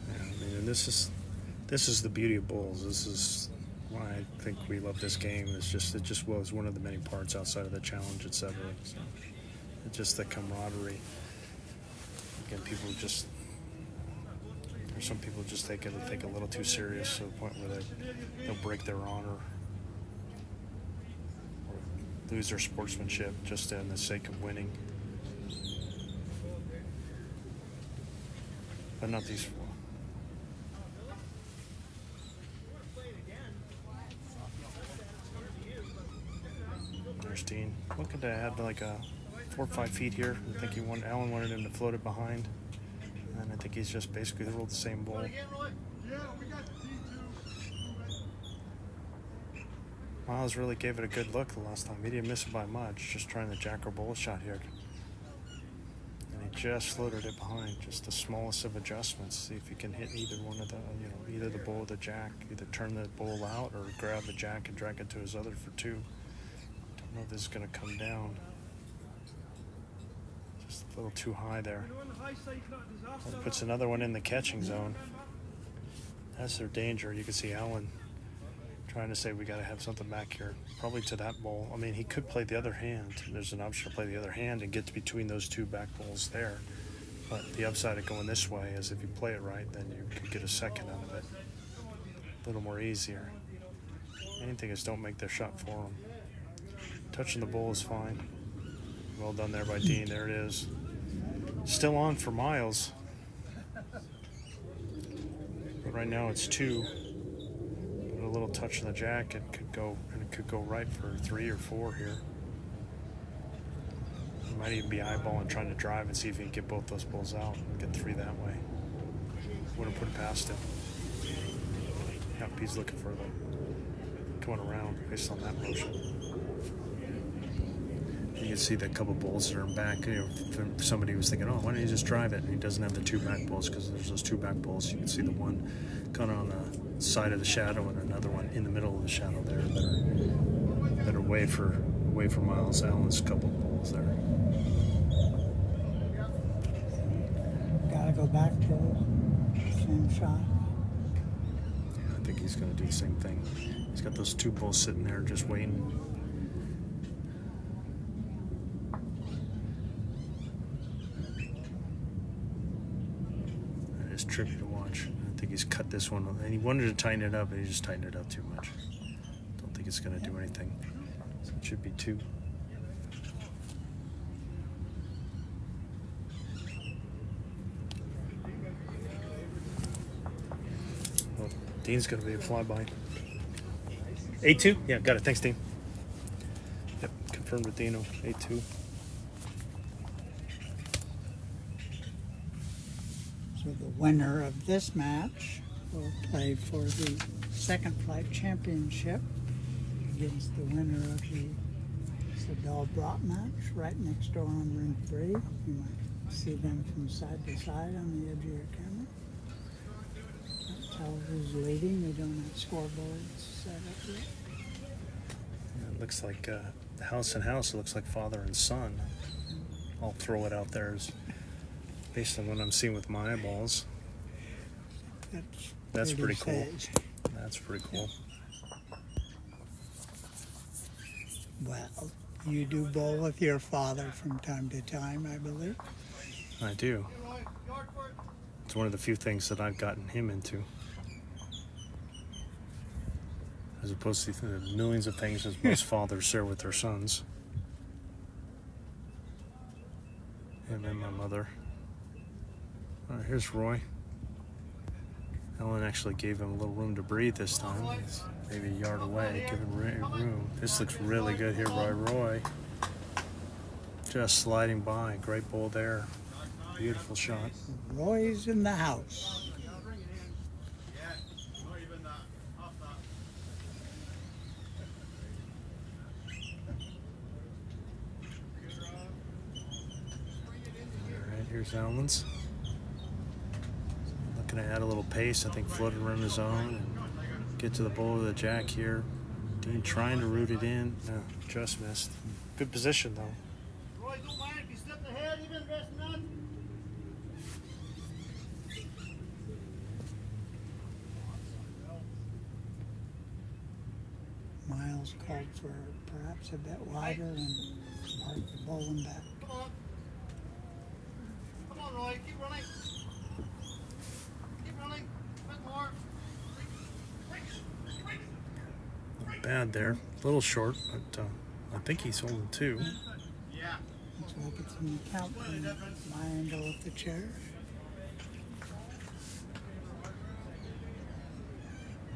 Yeah, I mean, and this is the beauty of bowls. This is why I think we love this game. It just was one of the many parts outside of the challenge, etc. So it's just the camaraderie. Again, some people just take it a little too serious to the point where they'll break their honor or lose their sportsmanship just in the sake of winning. But not these 4. There's Dean. Looking to add like a 4 or 5 feet here. I think Alan wanted him to float it behind. And I think he's just basically rolled the same bowl. Miles really gave it a good look the last time. He didn't miss it by much, just trying the jack or bowl shot here. And he just floated it behind, just the smallest of adjustments. See if he can hit either one of the, either the bowl or the jack. Either turn the bowl out or grab the jack and drag it to his other for 2. Don't know if this is going to come down. Just a little too high there. That puts another one in the catching zone. That's their danger. You can see Alan trying to say we got to have something back here, probably to that bowl. I mean, he could play the other hand. There's an option to play the other hand and get between those 2 back bowls there. But the upside of going this way is if you play it right, then you could get a second out of it. A little more easier. Main thing is don't make their shot for them. Touching the bowl is fine. Well done there by Dean. There it is. Still on for Miles. But right now it's 2. But a little touch on the jack, it could go right for 3 or 4 here. He might even be eyeballing trying to drive and see if he can get both those balls out and get 3 that way. Wouldn't put it past him. Yep, he's looking for the going around based on that motion. You can see the couple bowls that are back. Somebody was thinking, oh, why don't you just drive it? And he doesn't have the 2 back bowls because there's those 2 back bowls. You can see the one kind of on the side of the shadow and another one in the middle of the shadow there that are away for Miles Allen's couple bowls there. Gotta go back to the same shot. Yeah, I think he's going to do the same thing. He's got those 2 bowls sitting there just waiting. It's trippy to watch. I think he's cut this one, and he wanted to tighten it up, and he just tightened it up too much. Don't think it's going to do anything. So it should be 2. Dean's going to be a flyby. A2? Yeah, got it. Thanks, Dean. Yep, confirmed with Dino. A2. So the winner of this match will play for the second flight championship against the winner of the Sadal Brat match right next door on ring 3. You might see them from side to side on the edge of your camera. Can't tell who's leading. We don't have scoreboards set up yet. Yeah, it looks like house and house. It looks like father and son. I'll throw it out there as based on what I'm seeing with my eyeballs. That's pretty cool. Sage. That's pretty cool. Well, you do bowl with your father from time to time, I believe. I do. Hey, Roy, yard for it. It's one of the few things that I've gotten him into. As opposed to the millions of things that most fathers share with their sons. And then my mother. All right, here's Roy. Ellen actually gave him a little room to breathe this time. He's maybe a yard away, give him room. This looks really good here by Roy. Just sliding by. Great bowl there. Beautiful shot. Roy's in the house. Yeah, not even that. Half that. All right, here's Allen's. Looking to add a little pace. I think floated around his own and get to the bowl of the jack here. Dean trying to root it in. No, just missed. Good position though. Roy, don't mind if you slip the head, even rest none. Miles called for perhaps a bit wider and marked the bowling back. Come on. Come on, Roy, keep running. Keep running. A bit more. Not bad there. A little short, but I think he's holding 2. Yeah. Looks like it's in the count from my angle of the chair.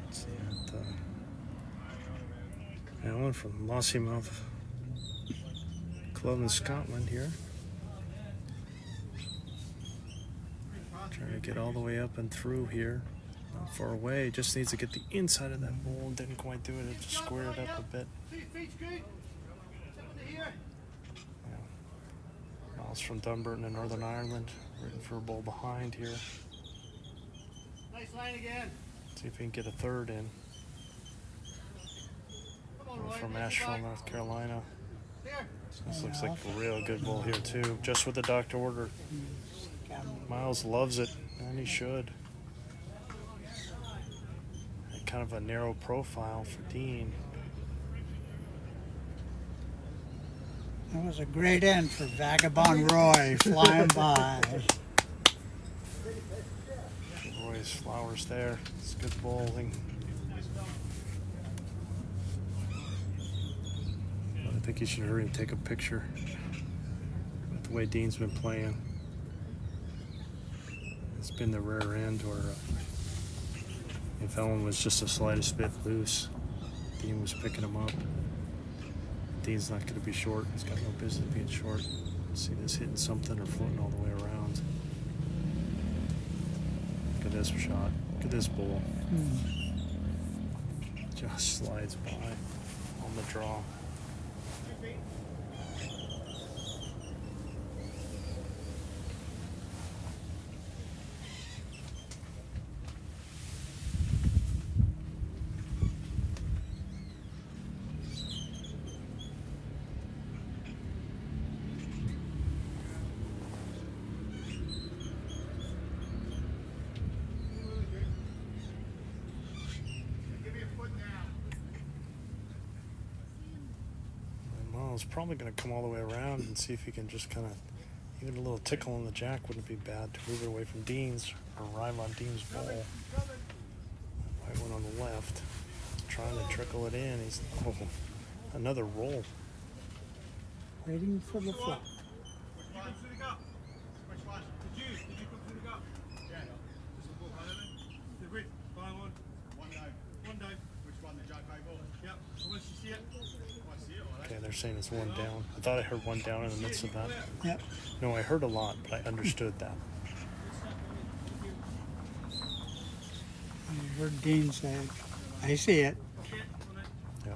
Let's see that. Alan from Lossiemouth Club in Scotland here. Trying to get all the way up and through here. Not far away. Just needs to get the inside of that bowl. Didn't quite do it. It just squared it up a bit. 2 feet, good. Step into here. Yeah. Miles from Dunbarton in Northern Ireland. Waiting for a bowl behind here. Nice line again. See if he can get a third in. Come on, Roy. From nice Asheville, back. North Carolina. Here. This looks like a real good bowl here too. Just what the doctor ordered. Miles loves it, and he should. And kind of a narrow profile for Dean. That was a great end for Vagabond Roy flying by. Roy's flowers there. It's good bowling. I think you should hurry and take a picture with the way Dean's been playing. It's been the rare end where if Ellen was just the slightest bit loose, Dean was picking him up. Dean's not going to be short. He's got no business being short. See this hitting something or floating all the way around. Look at this shot. Look at this bowl. Just slides by on the draw. 2 feet. Give me a foot now. Miles probably going to come all the way around and see if he can just kind of, even a little tickle on the jack wouldn't be bad to move it away from Dean's or arrive on Dean's bowl. White one on the left. Trying to trickle it in. He's, oh, another roll. Waiting for the flop. Which one? Through the gap. Which one? Did you come through the gap? Yeah. Just a ball. Wait. Bang on. 1 they're saying it's one down. I thought I heard one down in the midst of that. Yep. No, I heard a lot, but I understood that. I heard Dean say, I see it. Yeah.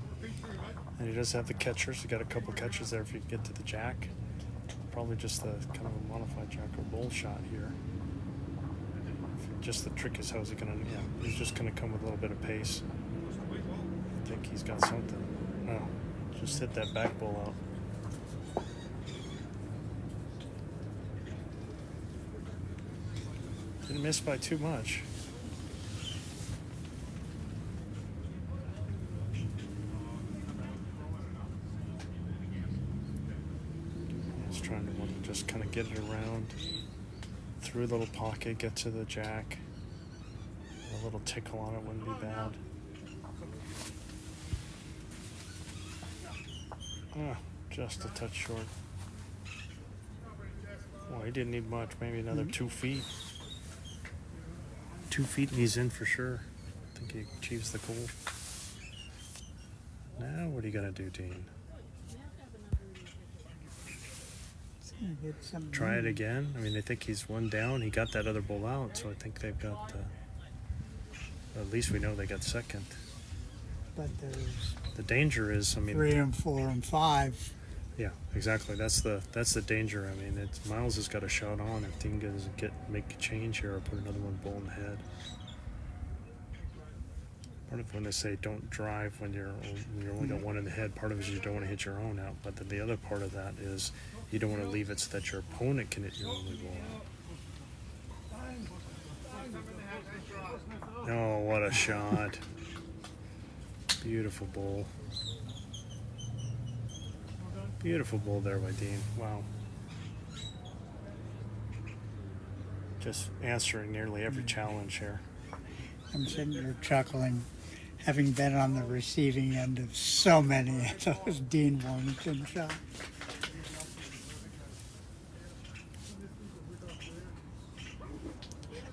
And he does have the catchers. He got a couple catchers there if you get to the jack. Probably just the kind of a modified jack or bull shot here. Just the trick is how's he gonna? Yeah, he's just gonna come with a little bit of pace. I think he's got something. No, just hit that back bull out. Didn't miss by too much. He's trying to just kind of get it around through the little pocket, get to the jack. A little tickle on it wouldn't be bad. Just a touch short. Well, he didn't need much, maybe another 2 feet. 2 feet and he's in for sure. I think he achieves the goal. Now what are you gonna do, Dean? Get some Try it again? I mean, they think he's one down. He got that other bull out, so I think they've got, at least we know they got second. But there's The danger is, I mean, 3 and 4 and 5. yeah, exactly. That's the danger. I mean, Miles has got a shot on if Dean doesn't make a change here or put another one bull in the head. Part of when they say don't drive when you're only got one in the head, part of it is you don't want to hit your own out. But then the other part of that is you don't want to leave it so that your opponent can hit your only bull out. Oh, what a shot. Beautiful bull. Beautiful bull there by Dean. Wow. Just answering nearly every challenge here. I'm sitting here chuckling, having been on the receiving end of so many of those Dean Warmington shots.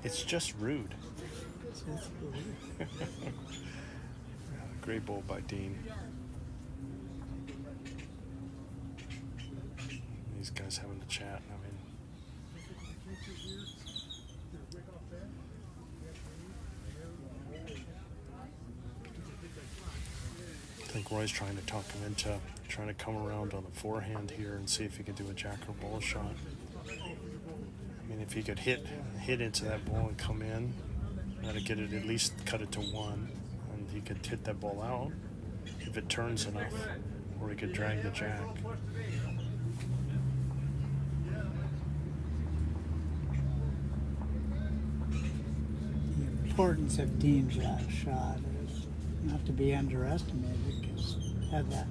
It's just rude. Great bull by Dean. These guys having a chat. I mean, I think Roy's trying to talk him into trying to come around on the forehand here and see if he could do a jack or bull shot. I mean, if he could hit into that ball and come in, that'd get it, at least cut it to 1, and he could hit that ball out if it turns enough, or he could drag the jack. The importance of Dean's shot is not to be underestimated, because had that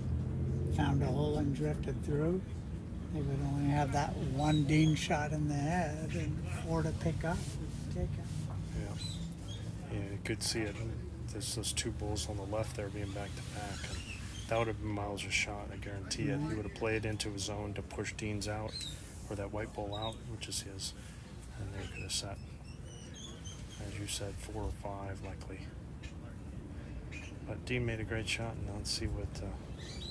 found a hole and drifted through, they would only have that one Dean shot in the head and 4 to pick up. Take it. Yeah, you could see it. There's those 2 bulls on the left there being back to back, and that would have been Miles' shot. I guarantee it. He would have played into his zone to push Dean's out, or that white bull out, which is his, and they could have set, as you said, 4 or 5 likely. But Dean made a great shot, and let's see what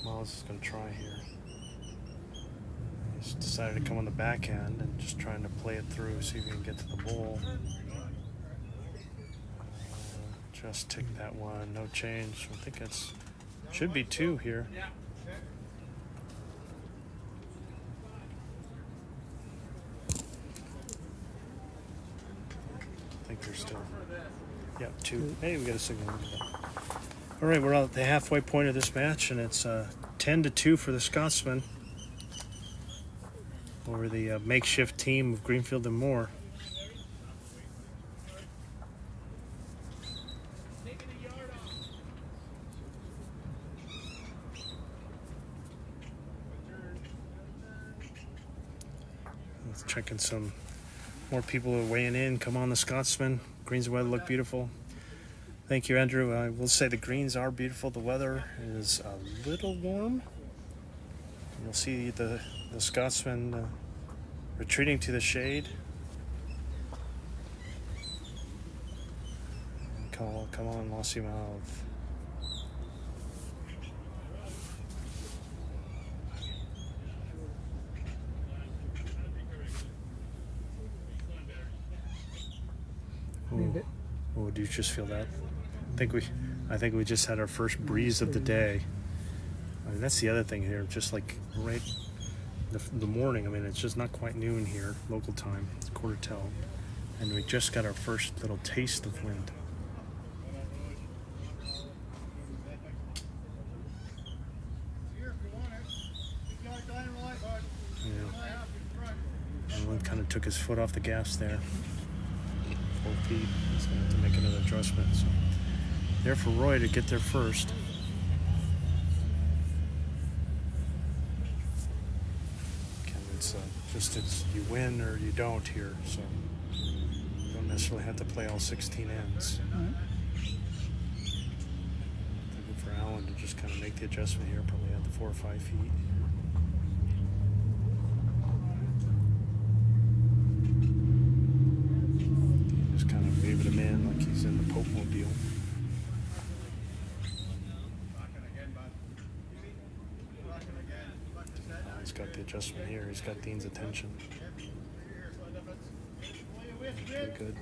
Miles is going to try here. He's decided to come on the backhand and just trying to play it through, see if he can get to the bull. Just tick that one, no change. I think it's should be 2 here. I think there's still, yeah, 2. Hey, we got a signal. All right, we're at the halfway point of this match, and it's 10-2 for the Scotsman over the makeshift team of Greenfield and Moore. Let's checking some more people are weighing in. Come on, the Scotsman. Greens and weather look beautiful. Thank you, Andrew. I will say the greens are beautiful. The weather is a little warm. You'll see the Scotsman retreating to the shade. Come on, Lossy Mouth. just feel that. I think we just had our first breeze of the day. I mean, that's the other thing here. Just like right the morning. I mean, it's just not quite noon here, local time. It's 11:45, and we just got our first little taste of wind. Alan kind of took his foot off the gas there. 4 feet. He's going to have to make another adjustment. So there for Roy to get there first. It's you win or you don't here, so you don't necessarily have to play all 16 ends. Looking for Alan to just kind of make the adjustment here, probably at the 4 or 5 feet. Just kind of waving him in like he's in the Pope Mobile. He's got the adjustment here. He's got Dean's attention. Pretty good.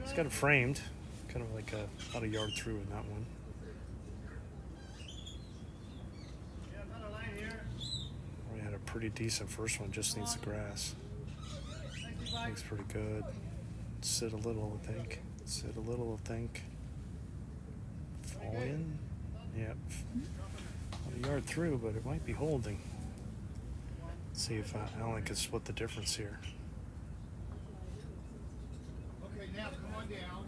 He's got it framed, kind of like about a yard through in that one. We had a pretty decent first one. Just needs the grass. Looks pretty good. Sit a little, I think. Sit a little, I think. Fall in. Yep. About a yard through, but it might be holding. See if Alan can split the difference here. Okay, now come on down.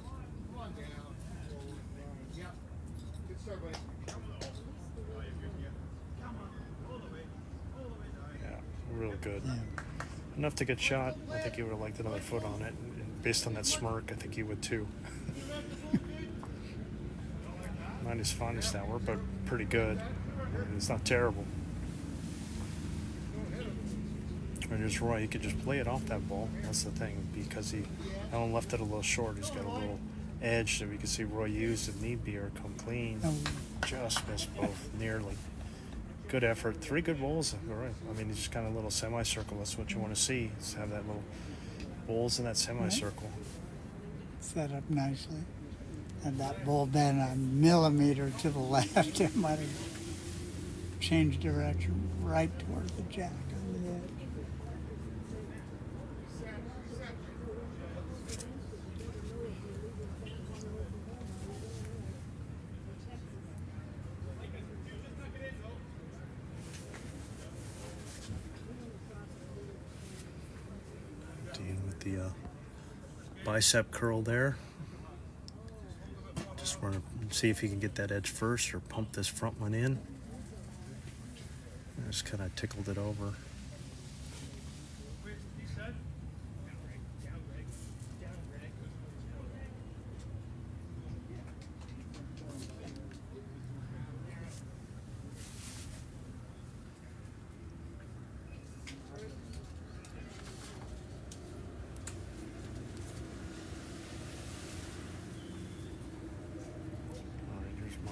Come on down. Yep. Good start, buddy. Yeah, real good. Enough to get shot. I think he would have liked another foot on it. And based on that smirk, I think he would too. Not his finest hour, but pretty good. I mean, it's not terrible. And there's Roy. He could just play it off that ball. That's the thing, because Alan left it a little short. He's got a little edge that we could see Roy use if need be or come clean. Just missed both, nearly. Good effort. 3 good bowls. All right. I mean, just kind of a little semicircle. That's what you want to see. Is have that little bowls in that semicircle. Set up nicely. Had that ball been a millimeter to the left, it might have changed direction right toward the jack on the edge. The bicep curl there. Just want to see if he can get that edge first or pump this front one in. I just kind of tickled it over.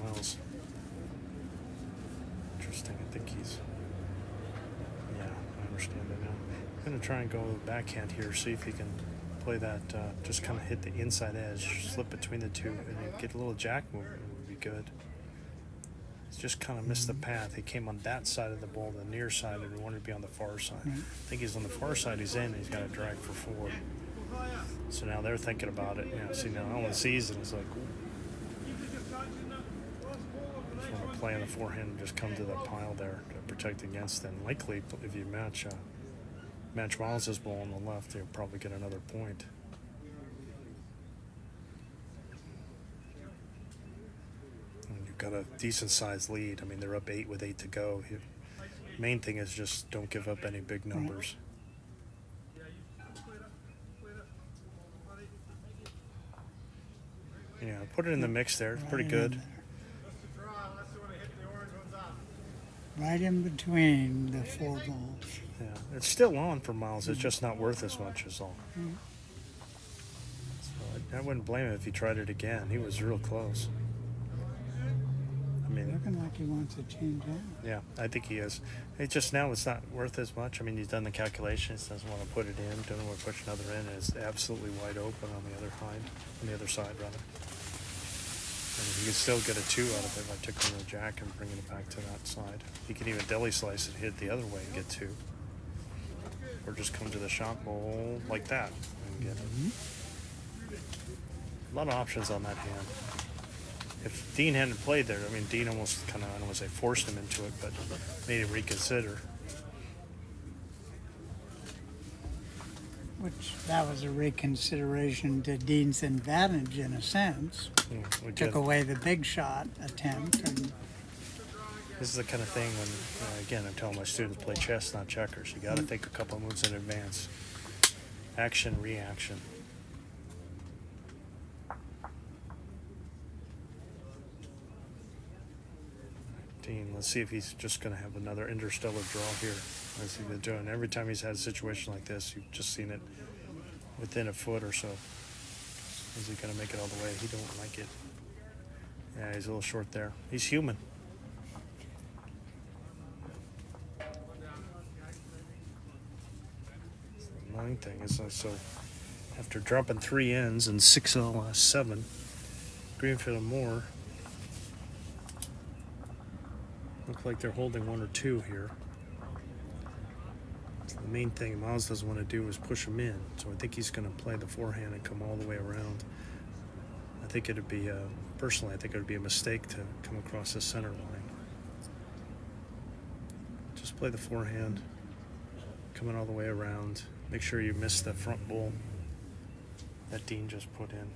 Miles. Interesting. I think he's. Yeah, I understand it now. I'm going to try and go backhand here, see if he can play that. Just kind of hit the inside edge, slip between the two, and get a little jack movement would be good. He's just kind of missed the path. He came on that side of the ball, the near side, and he wanted to be on the far side. I think he's on the far side. He's in. And he's got to drag for 4. So now they're thinking about it. Yeah. See now, Alan sees it. It's like. Ooh. Playing the forehand and just come to that pile there to protect against. And likely, if you match Miles' ball on the left, you'll probably get another point. And you've got a decent sized lead. I mean, they're up 8 with 8 to go. Main thing is just don't give up any big numbers. Yeah, put it in the mix there. It's pretty good. Right in between the 4 balls. Yeah, it's still on for Miles. It's just not worth as much as all. So I wouldn't blame him if he tried it again. He was real close. I mean, Looking like he wants to change out. yeah, I think he is. It's just now it's not worth as much. I mean, he's done the calculations, doesn't want to put it in, doesn't want to push another in, and it's absolutely wide open on the other side rather. And he can still get a 2 out of it by tickling the jack and bringing it back to that side. He can even deli slice it, hit it the other way and get 2. Or just come to the shot bowl like that and get it. A lot of options on that hand. If Dean hadn't played there, I mean, Dean almost kind of, I don't want to say forced him into it, but made him reconsider. Which that was a reconsideration to Dean's advantage in a sense. We Took get- away the big shot attempt. And This is the kind of thing when, again, I'm telling my students play chess, not checkers. You got to think a couple of moves in advance. Action, reaction. Dean, let's see if he's just going to have another interstellar draw here. As he's been doing. Every time he's had a situation like this, you've just seen it within a foot or so. Is he going to make it all the way? He don't like it. Yeah, he's a little short there. He's human. The annoying thing is, so after dropping 3 ends and 6 of the last 7, Greenfield and Moore look like they're holding 1 or 2 here. So the main thing Miles doesn't want to do is push him in. So I think he's going to play the forehand and come all the way around. I think it'd be, personally, I think it would be a mistake to come across the center line. Just play the forehand, coming all the way around. Make sure you miss the front bowl that Dean just put in.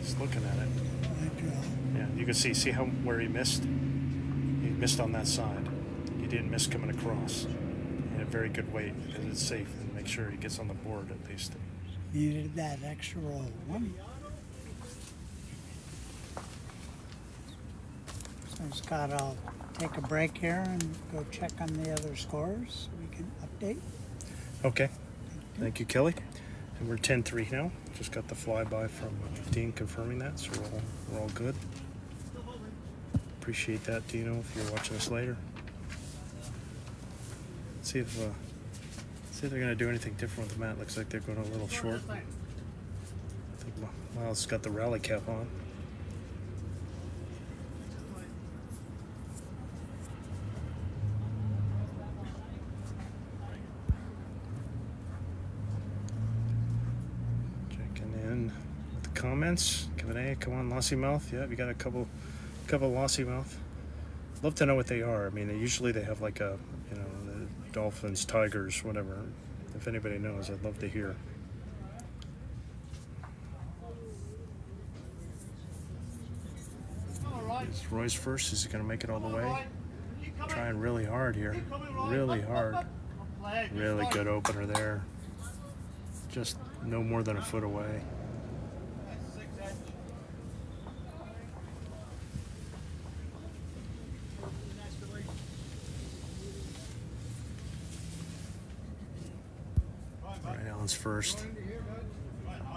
Just looking at it. Yeah, you can see how where he missed? He missed on that side. He didn't miss coming across. And a very good weight because it's safe and make sure he gets on the board at least. needed that extra roll. One. So Scott, I'll take a break here and go check on the other scores so we can update. Okay. Thank you, Kelly. And we're 10-3 now. Just got the flyby from Dean confirming that, so we're all good. Appreciate that, Dino, if you're watching us later. See if they're going to do anything different with the mat. Looks like they're going a little short. I think Miles got the rally cap on. Checking in with the comments. Kevin A, come on, Lossy Mouth. Yeah, we got a couple Lossy Mouth. Love to know what they are. I mean, usually they have like a, the Dolphins, Tigers, whatever. If anybody knows, I'd love to hear. Is Roy's first? Is he going to make it all the way? Trying really hard here. Really hard. Really good opener there. Just no more than a foot away. All right, Allen's first.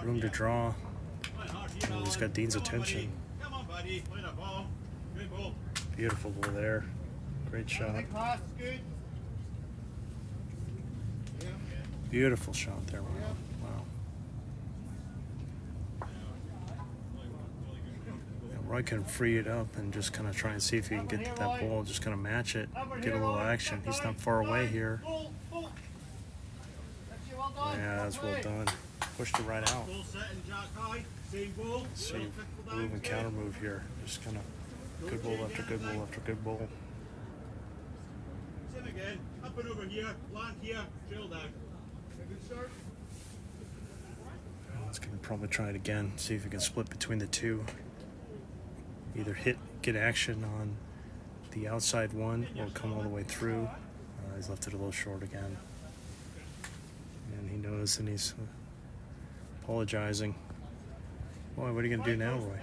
Room to draw. Oh, he's got Dean's attention. Come on, buddy. Play the ball. Good ball. Beautiful ball there. Great shot. Big pass. Good. Beautiful shot there. Wow. Yeah, Roy can free it up and just kind of try and see if he can get to that ball, just kind of match it, get a little action. He's not far away here. Yeah, that's well done. Pushed it right out. Ball set and jack high. Same ball. See, move and counter move here. Just kind of good ball after good ball after good ball. Same again. Up and over here. Land here. Trail down. Good start. He's going to probably try it again, see if he can split between the two. Either get action on the outside one or come all the way through. He's left it a little short again. And he knows and he's apologizing. Boy, what are you going to do now, Roy?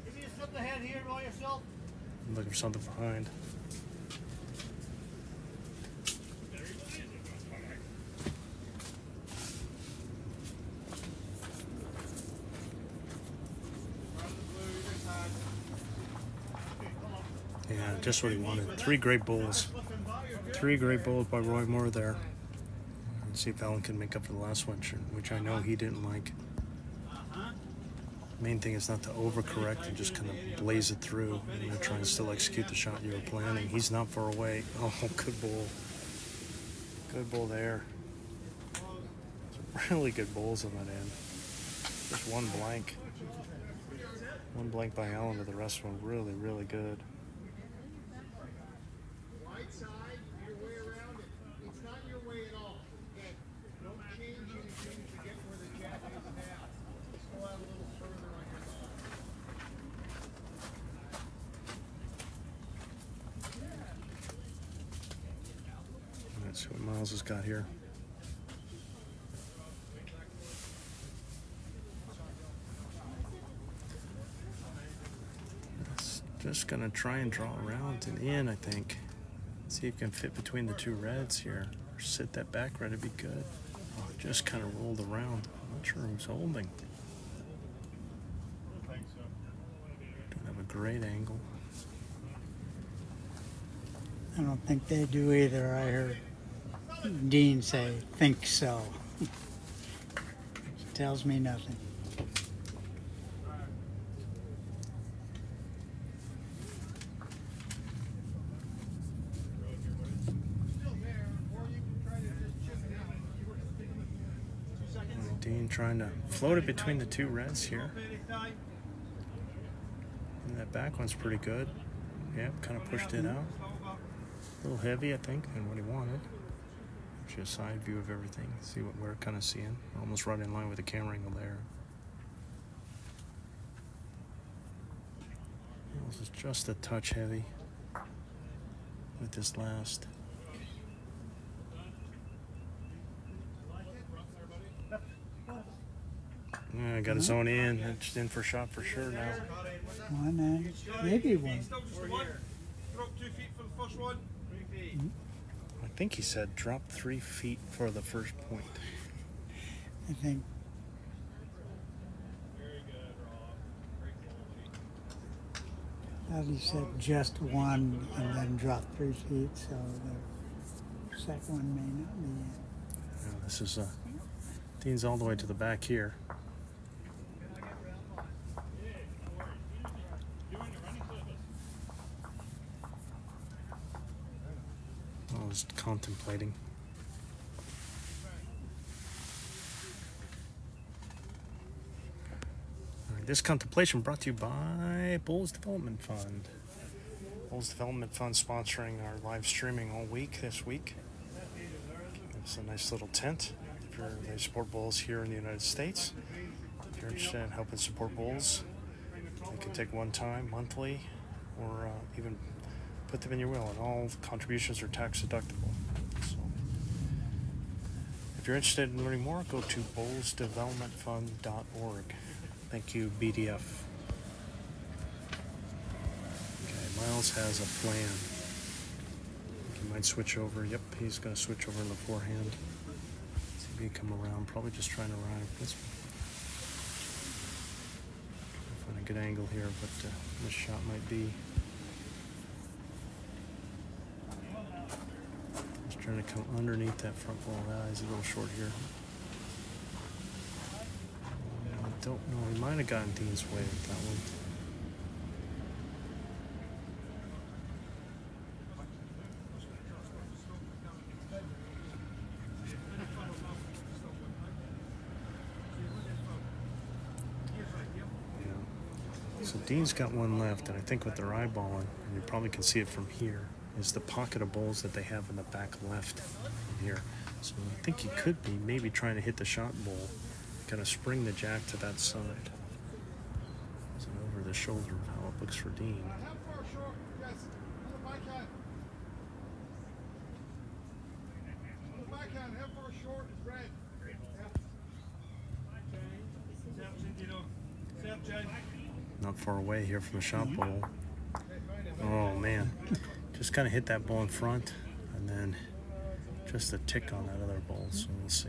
Give me a slip ahead here, Roy, yourself. I'm looking for something behind. just what he wanted. 3 great bowls. 3 great bowls by Roy Moore there. And see if Alan can make up for the last one, which I know he didn't like. Main thing is not to overcorrect and just kind of blaze it through and try and still execute the shot you were planning. He's not far away. Oh, good bowl. Good bowl there. Some really good bowls on that end. Just one blank. One blank by Allen, but the rest were really, really good. Right side, your way around it. It's not your way at all. Okay. Don't change anything to get where the jack is now. Just go out a little further on your side. Let's see what Miles has got here. Just gonna try and draw around and in, I think. See if you can fit between the 2 reds here. Or sit that back red, it'd be good. Oh, just kind of rolled around. I'm not sure who's holding. Don't have a great angle. I don't think they do either. I heard Dean say, think so. Tells me nothing. Dean trying to float it between the 2 reds here. And that back one's pretty good. Yep, kind of pushed it out. A little heavy, I think, than what he wanted. Actually, a side view of everything. See what we're kind of seeing. Almost right in line with the camera angle there. This is just a touch heavy with this last. Yeah, got his own in. It's in for a shot for sure now. One and maybe one. Drop 2 feet for the first one. 3 feet. I think he said drop 3 feet for the first point. I think. Thought he said just one and then drop 3 feet, so the second one may not be in. Yeah, this is Dean's all the way to the back here. I was contemplating. All right, this contemplation brought to you by Bulls Development Fund. Bulls Development Fund sponsoring our live streaming all week this week. It's a nice little tent for they support Bulls here in the United States. If you're interested in helping support Bulls, you can take one time, monthly, or even put them in your will, and all contributions are tax deductible. So, if you're interested in learning more, go to bullsdevelopmentfund.org. Thank you, BDF. Okay, Miles has a plan. He might switch over. Yep, he's going to switch over in the forehand. See if he can come around. Probably just trying to ride this one. Find a good angle here, but this shot might be. Just trying to come underneath that front ball. He's a little short here. I don't know. He might have gotten Dean's way with that one. So Dean's got one left, and I think what they're eyeballing, and you probably can see it from here, is the pocket of bowls that they have in the back left here. So I think he could be maybe trying to hit the shot bowl, kind of spring the jack to that side. So over the shoulder of how it looks for Dean. How far short? Yes. On the backhand. On the backhand, how far short is red? Not far away here from the shot bowl. Oh man, just kind of hit that ball in front, and then just a tick on that other ball. So we'll see.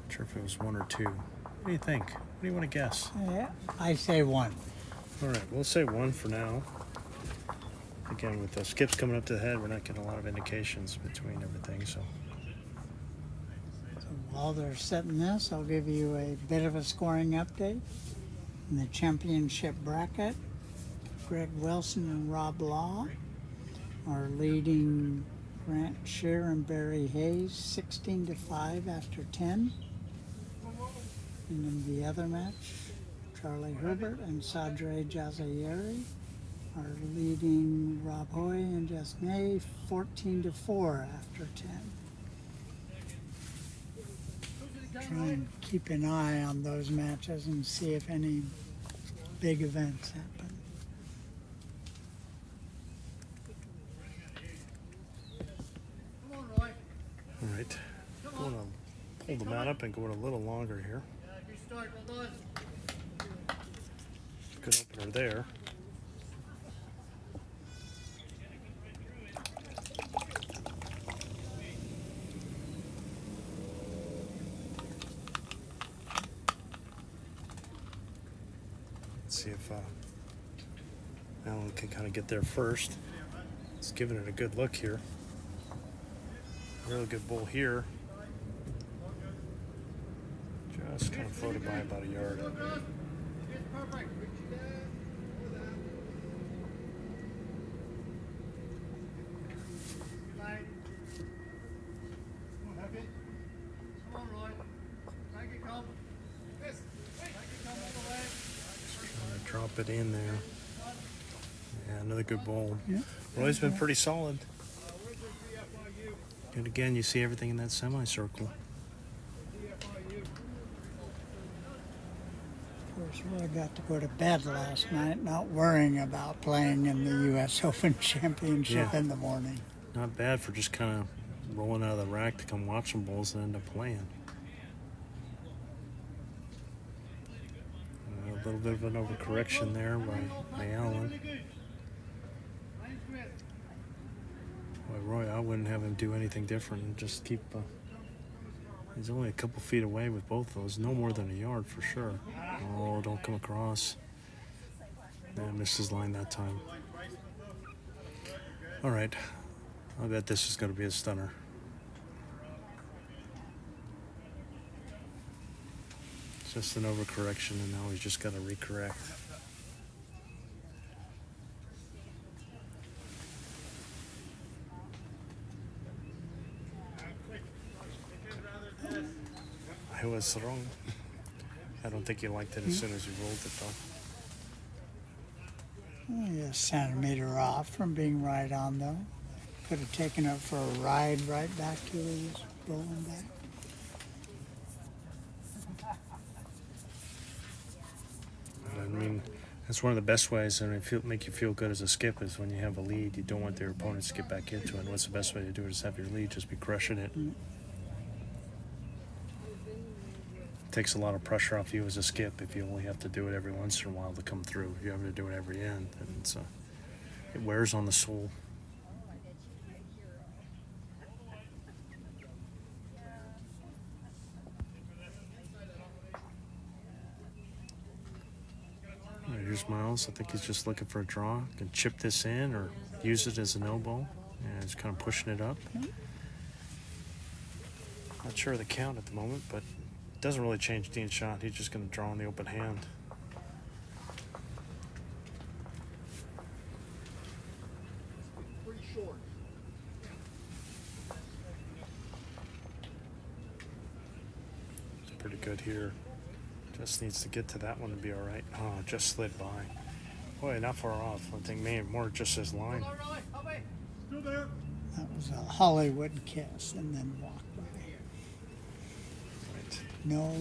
Not sure if it was 1 or 2. What do you think? What do you want to guess? Yeah, I say one. All right, we'll say 1 for now. Again, with the skips coming up to the head, we're not getting a lot of indications between everything, so. So while they're setting this, I'll give you a bit of a scoring update. In the championship bracket, Greg Wilson and Rob Law are leading Grant Shear and Barry Hayes 16-5 after 10. And in the other match, Charlie Herbert and Sadre Jazayeri are leading Rob Hoy and Jess May 14-4 after 10. Try and keep an eye on those matches and see if any big events happen. All right. Going to pull the mat up and go a little longer here. Good opener there. Let's see if Alan can kind of get there first. He's giving it a good look here. Really good bull here. Just kind of floated by about a yard. Drop it in there. Yeah, another good bull. Yeah. Roy's been pretty solid. And again, you see everything in that semicircle. Of course, Roy got to go to bed last night, not worrying about playing in the U.S. Open Championship in the morning. Not bad for just kind of rolling out of the rack to come watch some bulls and end up playing. A little bit of an overcorrection there by Allen. Boy, Roy, I wouldn't have him do anything different and just keep. He's only a couple feet away with both of those, no more than a yard for sure. Oh, don't come across. Yeah, missed his line that time. All right, I bet this is going to be a stunner. It's just an overcorrection, and now he's just got to recorrect. I was wrong. I don't think he liked it as soon as he rolled it, though. Only a centimeter off from being right on, though. Could have taken it for a ride right back to where he was rolling back. I mean, that's one of the best ways, and make you feel good as a skip is when you have a lead. You don't want your opponents to get back into it. And what's the best way to do it is have your lead just be crushing it. Takes a lot of pressure off you as a skip if you only have to do it every once in a while to come through. If you're having to do it every end, and it wears on the soul. All right, here's Miles. I think he's just looking for a draw. Can chip this in or use it as an elbow. And he's kind of pushing it up. Not sure of the count at the moment, but doesn't really change Dean's shot. He's just going to draw in the open hand. Pretty short. It's pretty good here. Just needs to get to that one to be all right. Oh, just slid by. Boy, not far off. I think maybe more just his line. Still there. That was a Hollywood kiss and then walk by. Right. No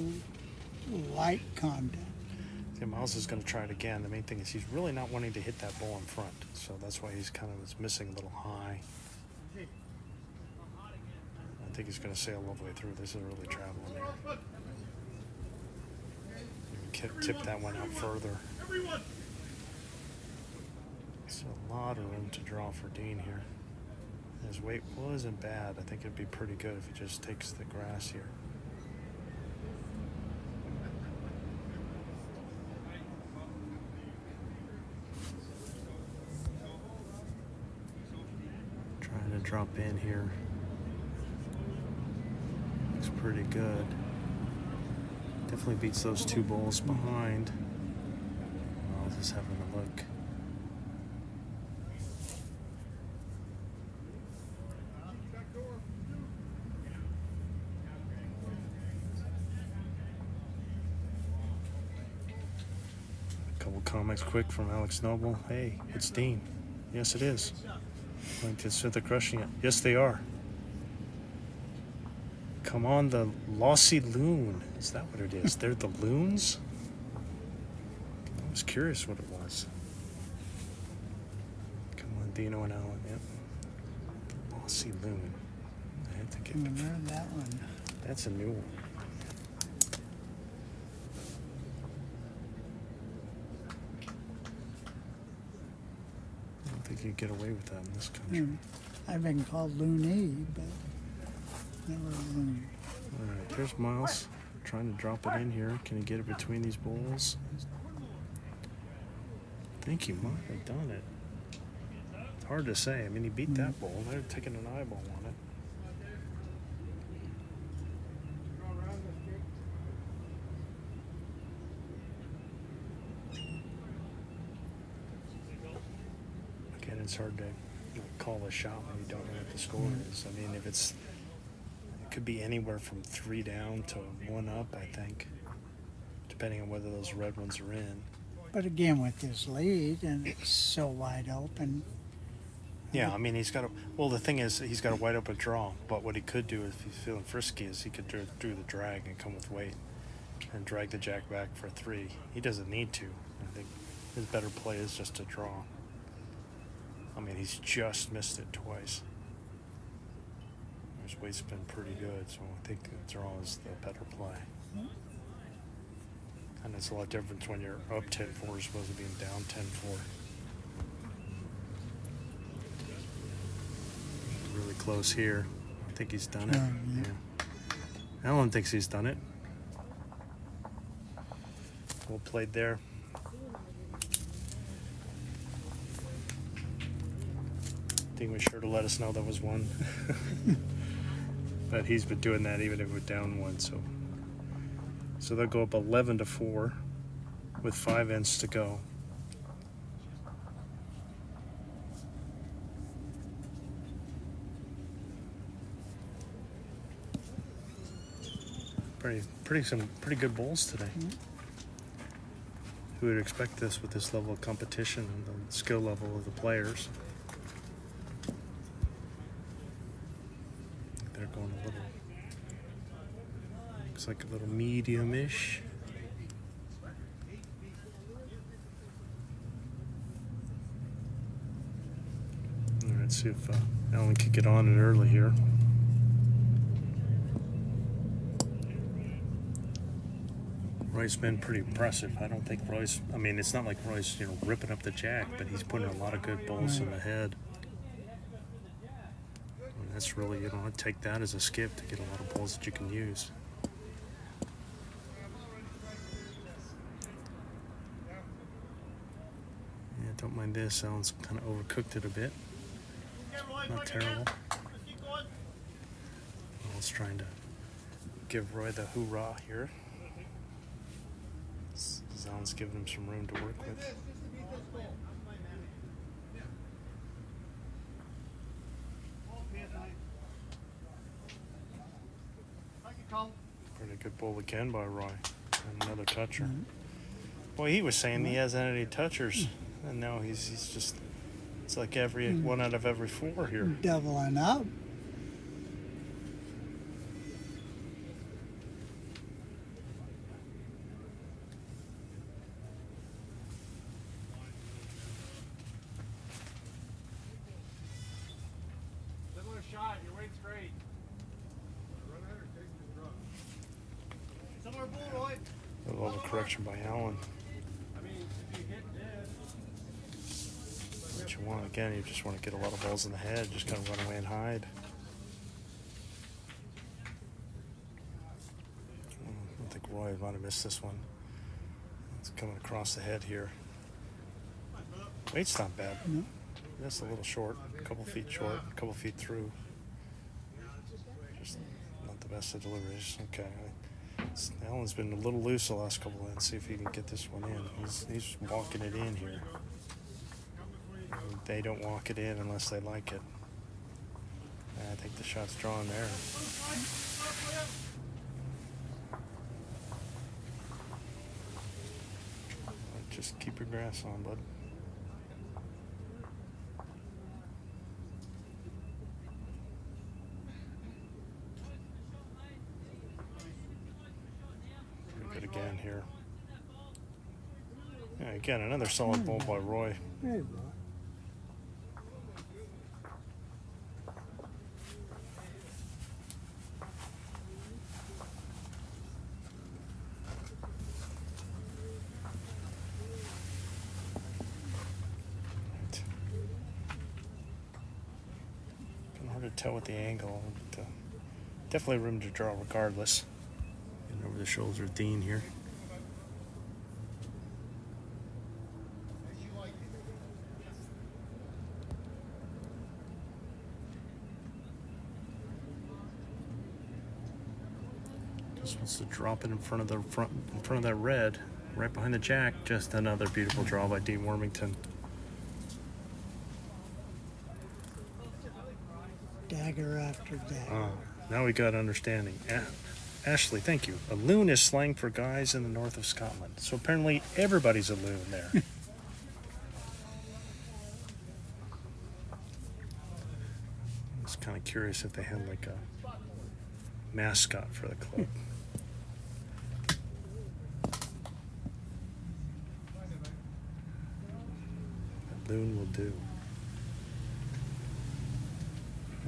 light contact. Okay, Miles is going to try it again. The main thing is he's really not wanting to hit that ball in front, so that's why he's kind of missing a little high. I think he's going to sail all the way through. This is really traveling there. Tip that one out further. It's a lot of room to draw for Dean here. His weight wasn't bad. I think it'd be pretty good if he just takes the grass here. drop in here. Looks pretty good. Definitely beats those two bowls behind. I was just having a look. Couple comments quick from Alex Noble. Hey, it's Dean. Yes, it is. Going to sit there crushing it. Yes, they are. Come on, the Lossy Loon. Is that what it is? They're the loons? I was curious what it was. Come on, Dino and Alan. Yep. The Lossy Loon. I had to get Remember that one. That's a new one. I don't think you get away with that in this country. I've been called loony, but never loony. All right, there's Miles trying to drop it in here. Can he get it between these bowls? I think he might have done it. It's hard to say. I mean, he beat that bowl. They're taking an eyeball on it. Again, it's hard to call a shot when you don't know what the score is. I mean, if it could be anywhere from 3 down to 1 up, I think, depending on whether those red ones are in. But again, with this lead, and it's so wide open. Yeah, I mean, he's got a... Well, the thing is, he's got a wide open draw, but what he could do if he's feeling frisky is he could do the drag and come with weight and drag the jack back for 3. He doesn't need to. I think his better play is just to draw. I mean, he's just missed it twice. His weight's been pretty good, so I think the draw is the better play. And it's a lot different when you're up 10-4 as opposed to being down 10-4. Really close here. I think he's done it. Yeah. Alan thinks he's done it. Well played there. Dean was sure to let us know that was 1. But he's been doing that even if we're down 1. So they'll go up 11-4 with 5 ends to go. Some pretty good bowls today. Who would expect this with this level of competition and the skill level of the players? They're going a little, looks like a little medium-ish. All right, let's see if Alan can get on it early here. Roy's been pretty impressive. I don't think Roy's, I mean, it's not like Roy's, ripping up the jack, but he's putting a lot of good bowls in the head. And that's really, I take that as a skip to get a lot of bowls that you can use. Yeah, don't mind this. Alan's kind of overcooked it a bit. Not terrible. Alan's trying to give Roy the hoorah here. Alan's giving him some room to work with. Pretty good bowl again by Roy. And another toucher. Well, he was saying he hasn't had any touchers, and now he's just, it's like every 1 out of every 4 here. Doubling up. Shot, your weight's great. Run ahead or take the drug. Somewhere bull, Roy. A little correction by Alan. I mean, if you hit dead. What you want, again, you just want to get a lot of balls in the head, just kind of run away and hide. I think Roy might have missed this one. It's coming across the head here. Weight's not bad. No. That's a little short, a couple feet short, a couple feet through. Just not the best of deliveries. Okay. Alan's been a little loose the last couple. Let's see if he can get this one in. He's walking it in here. They don't walk it in unless they like it. I think the shot's drawn there. Just keep your grass on, bud. Pretty good again here. Yeah, again, another solid ball by Roy. Hey, Roy. Hard to tell with the angle, but definitely room to draw regardless. And over the shoulder of Dean here. Just wants to drop it in front of that red, right behind the jack. Just another beautiful draw by Dean Warmington. Dagger after dagger. Now we got understanding. Ashley, thank you. A loon is slang for guys in the north of Scotland. So apparently everybody's a loon there. I was kind of curious if they had like a mascot for the club. A loon will do.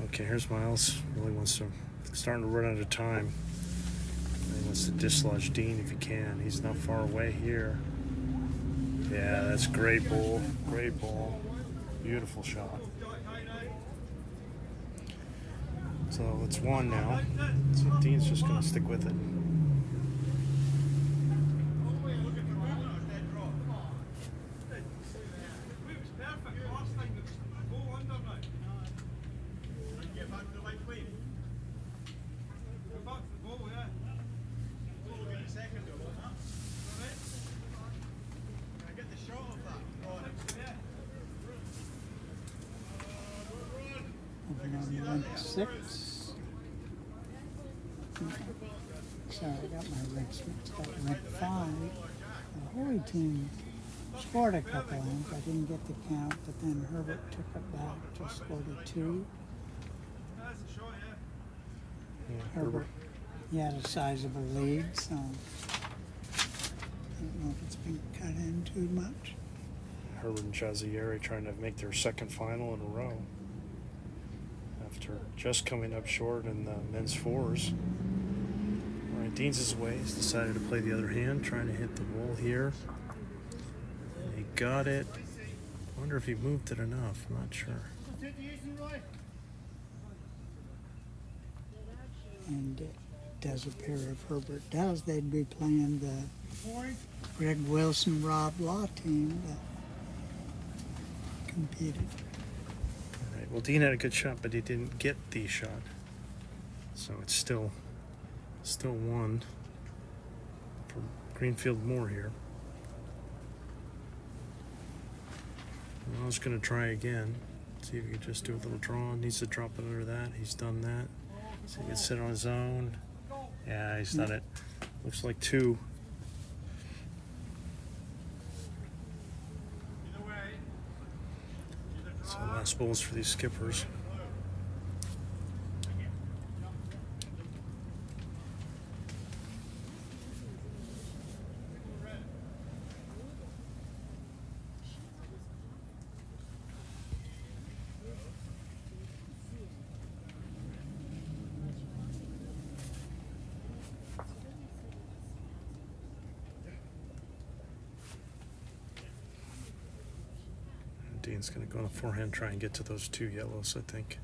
Okay, here's Miles. Really wants to, starting to run out of time. He wants to dislodge Dean if he can. He's not far away here. Yeah, that's great ball. Great ball. Beautiful shot. So it's one now. So Dean's just going to stick with it. Six. Sorry, I got my ranks mixed up. Rank 5. The Holy team scored a couple ends. I didn't get the count, but then Herbert took it back to score the 2. Yeah, Herbert, he had a sizable lead, so I don't know if it's been cut in too much. Herbert and Chazieri trying to make their second final in a row. After just coming up short in the men's fours. All right, Dean's his way. He's decided to play the other hand, trying to hit the wall here. He got it. Wonder if he moved it enough. I'm not sure. And it does appear if Herbert does, they'd be playing the Greg Wilson, Rob Law team that competed. Right, well, Dean had a good shot, but he didn't get the shot. So it's still one for Greenfield Moore here. Well, I was going to try again. See if he could just do a little draw. Needs to drop it under that. He's done that. So he can sit on his own. Yeah, he's done it. Looks like 2. So last balls for these skippers. Dean's going to go on a forehand, try and get to those 2 yellows, I think.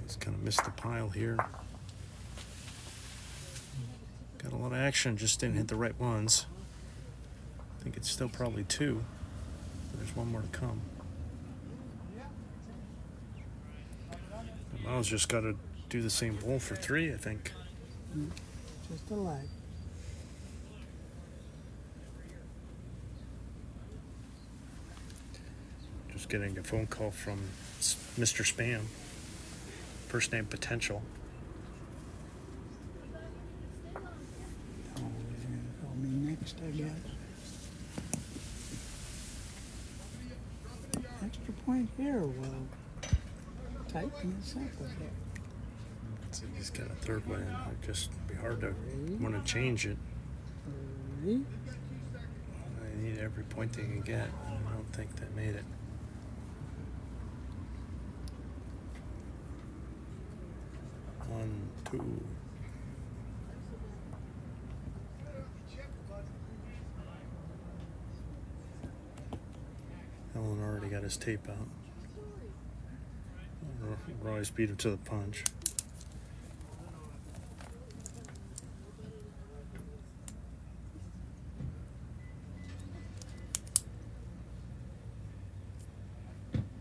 He's kind of missed the pile here. of action, just didn't hit the right ones. I think it's still probably 2. But there's one more to come. Miles just got to do the same hole for 3, I think. Just a leg. Just getting a phone call from Mr. Spam. First name Potential. Oh, he's gonna call me next, I guess. Extra point here will tighten this up a bit. So he's got a third one in. It'd just be hard to want to change it. 3. I need every point they can get. I don't think they made it. One, 2. Alan already got his tape out. Roy's beat him to the punch.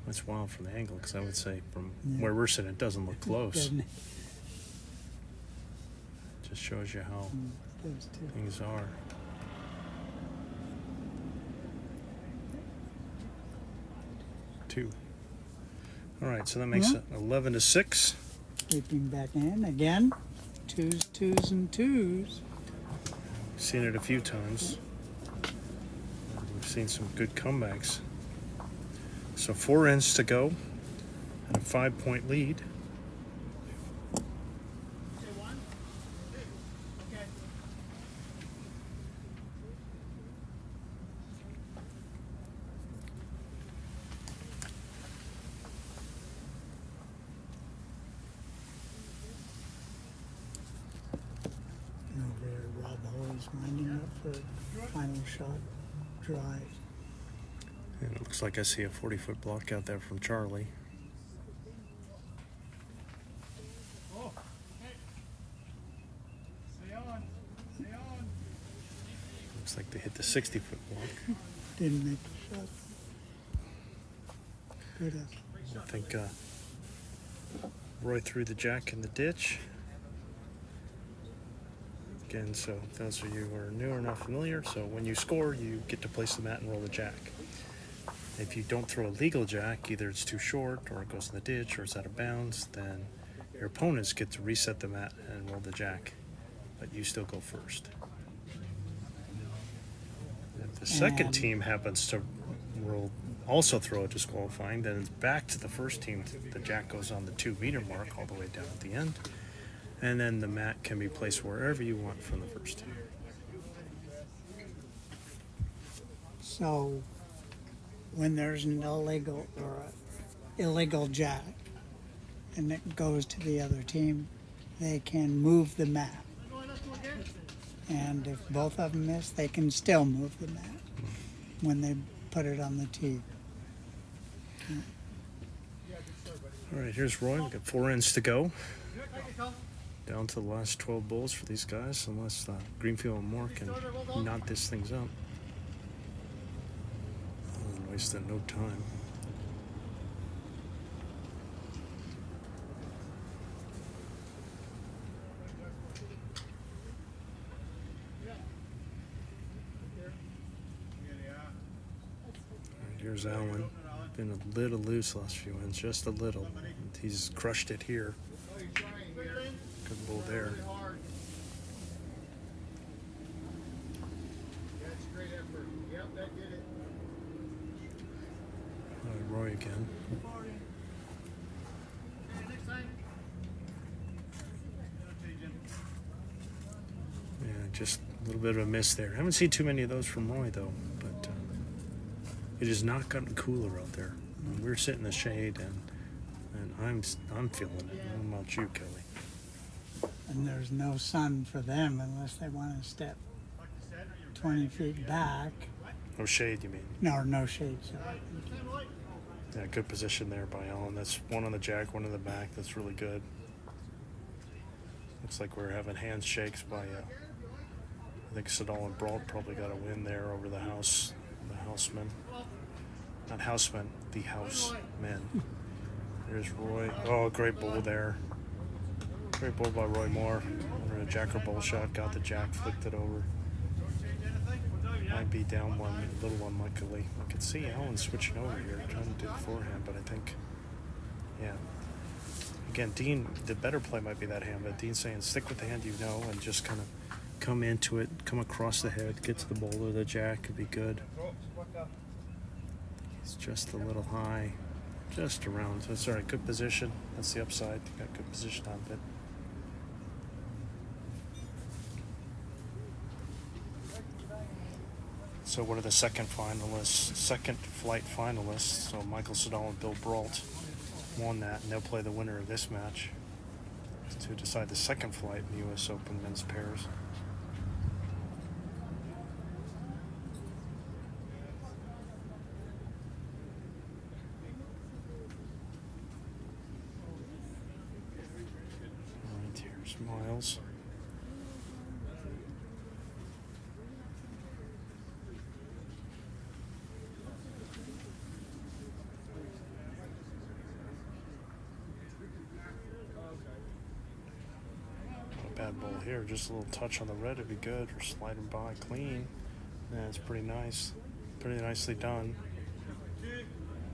That's wild from the angle, because I would say from where we're sitting, it doesn't look close. Doesn't it? Just shows you how Those 2. things are. Two. All right, so that makes it 11-6. Creeping back in again. 2s, 2s, and 2s. Seen it a few times. We've seen some good comebacks. So 4 ends to go and a 5-point lead. Over here, Rob Hoy's winding up for final shot drive. And it looks like I see a 40-foot block out there from Charlie. Oh, hey. Stay on. Stay on. Looks like they hit the 60-foot block. Didn't make the shot. Good effort. I think Roy threw the jack in the ditch. Again, so those of you who are new or not familiar, so when you score, you get to place the mat and roll the jack. If you don't throw a legal jack, either it's too short or it goes in the ditch or it's out of bounds, then your opponents get to reset the mat and roll the jack, but you still go first. If the second team happens to also throw a disqualifying, then it's back to the first team. The jack goes on the 2-meter mark all the way down at the end, and then the mat can be placed wherever you want from the first team. So, when there's an illegal or a illegal jack and it goes to the other team, they can move the mat. And if both of them miss, they can still move the mat when they put it on the tee. All right, here's Roy. We've got 4 ends to go. Down to the last 12 bowls for these guys, unless Greenfield and Moore can knot this things up. Wasting no time. Right, here's Alan. Been a little loose last few ends, just a little. He's crushed it here. Good bowl there. That's great effort. Yep, that did it. Roy again. Yeah, just a little bit of a miss there. I haven't seen too many of those from Roy though, but it has not gotten cooler out there. We're sitting in the shade, and I'm feeling it. I don't know about you, Kelly. And there's no sun for them unless they want to step 20 feet back. No shade, you mean? No shade, sorry. Yeah, good position there by Alan. That's one on the jack, one in the back. That's really good. Looks like we're having handshakes by I think Sedal and Brault probably got a win there over the housemen. Not housemen, the housemen. There's Roy. Oh, great bull there. Great bull by Roy Moore. Under a jacker bull shot, got the jack, flicked it over. Might be down one, little one luckily. I could see Alan switching over here, trying to do the forehand, but I think, yeah. Again, Dean, the better play might be that hand, but Dean's saying stick with the hand you know and just kind of come into it, come across the head, get to the boulder, the jack could be good. It's just a little high, just around. That's all right, good position. That's the upside. You got good position on it. So what are the second flight finalists? So Michael Sedal and Bill Brault won that, and they'll play the winner of this match to decide the second flight in the U.S. Open men's pairs. All right, here's Miles. Bad ball here, just a little touch on the red would be good, or sliding by clean. Yeah, it's pretty nice, pretty nicely done. I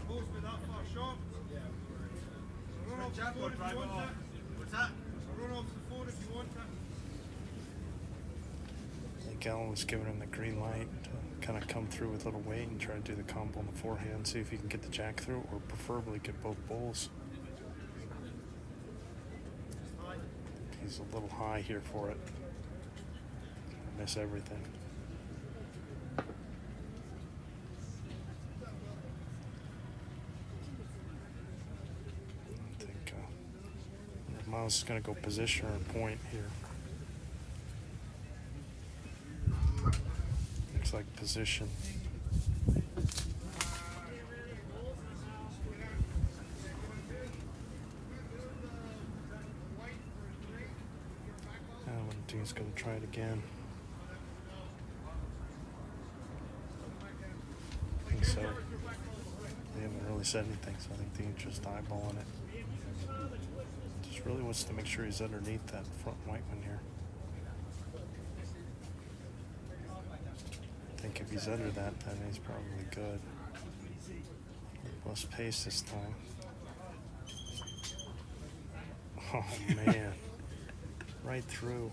think Alan was giving him the green light to kind of come through with a little weight and try to do the combo on the forehand, see if he can get the jack through, or preferably get both bowls. He's a little high here for it. Miss everything. I think Miles is going to go position or point here. Looks like position. He's going to try it again. I think so. They haven't really said anything, so I think Dean's just eyeballing it. Just really wants to make sure he's underneath that front white one here. I think if he's under that, then he's probably good. Less pace this time. Oh, man. Right through.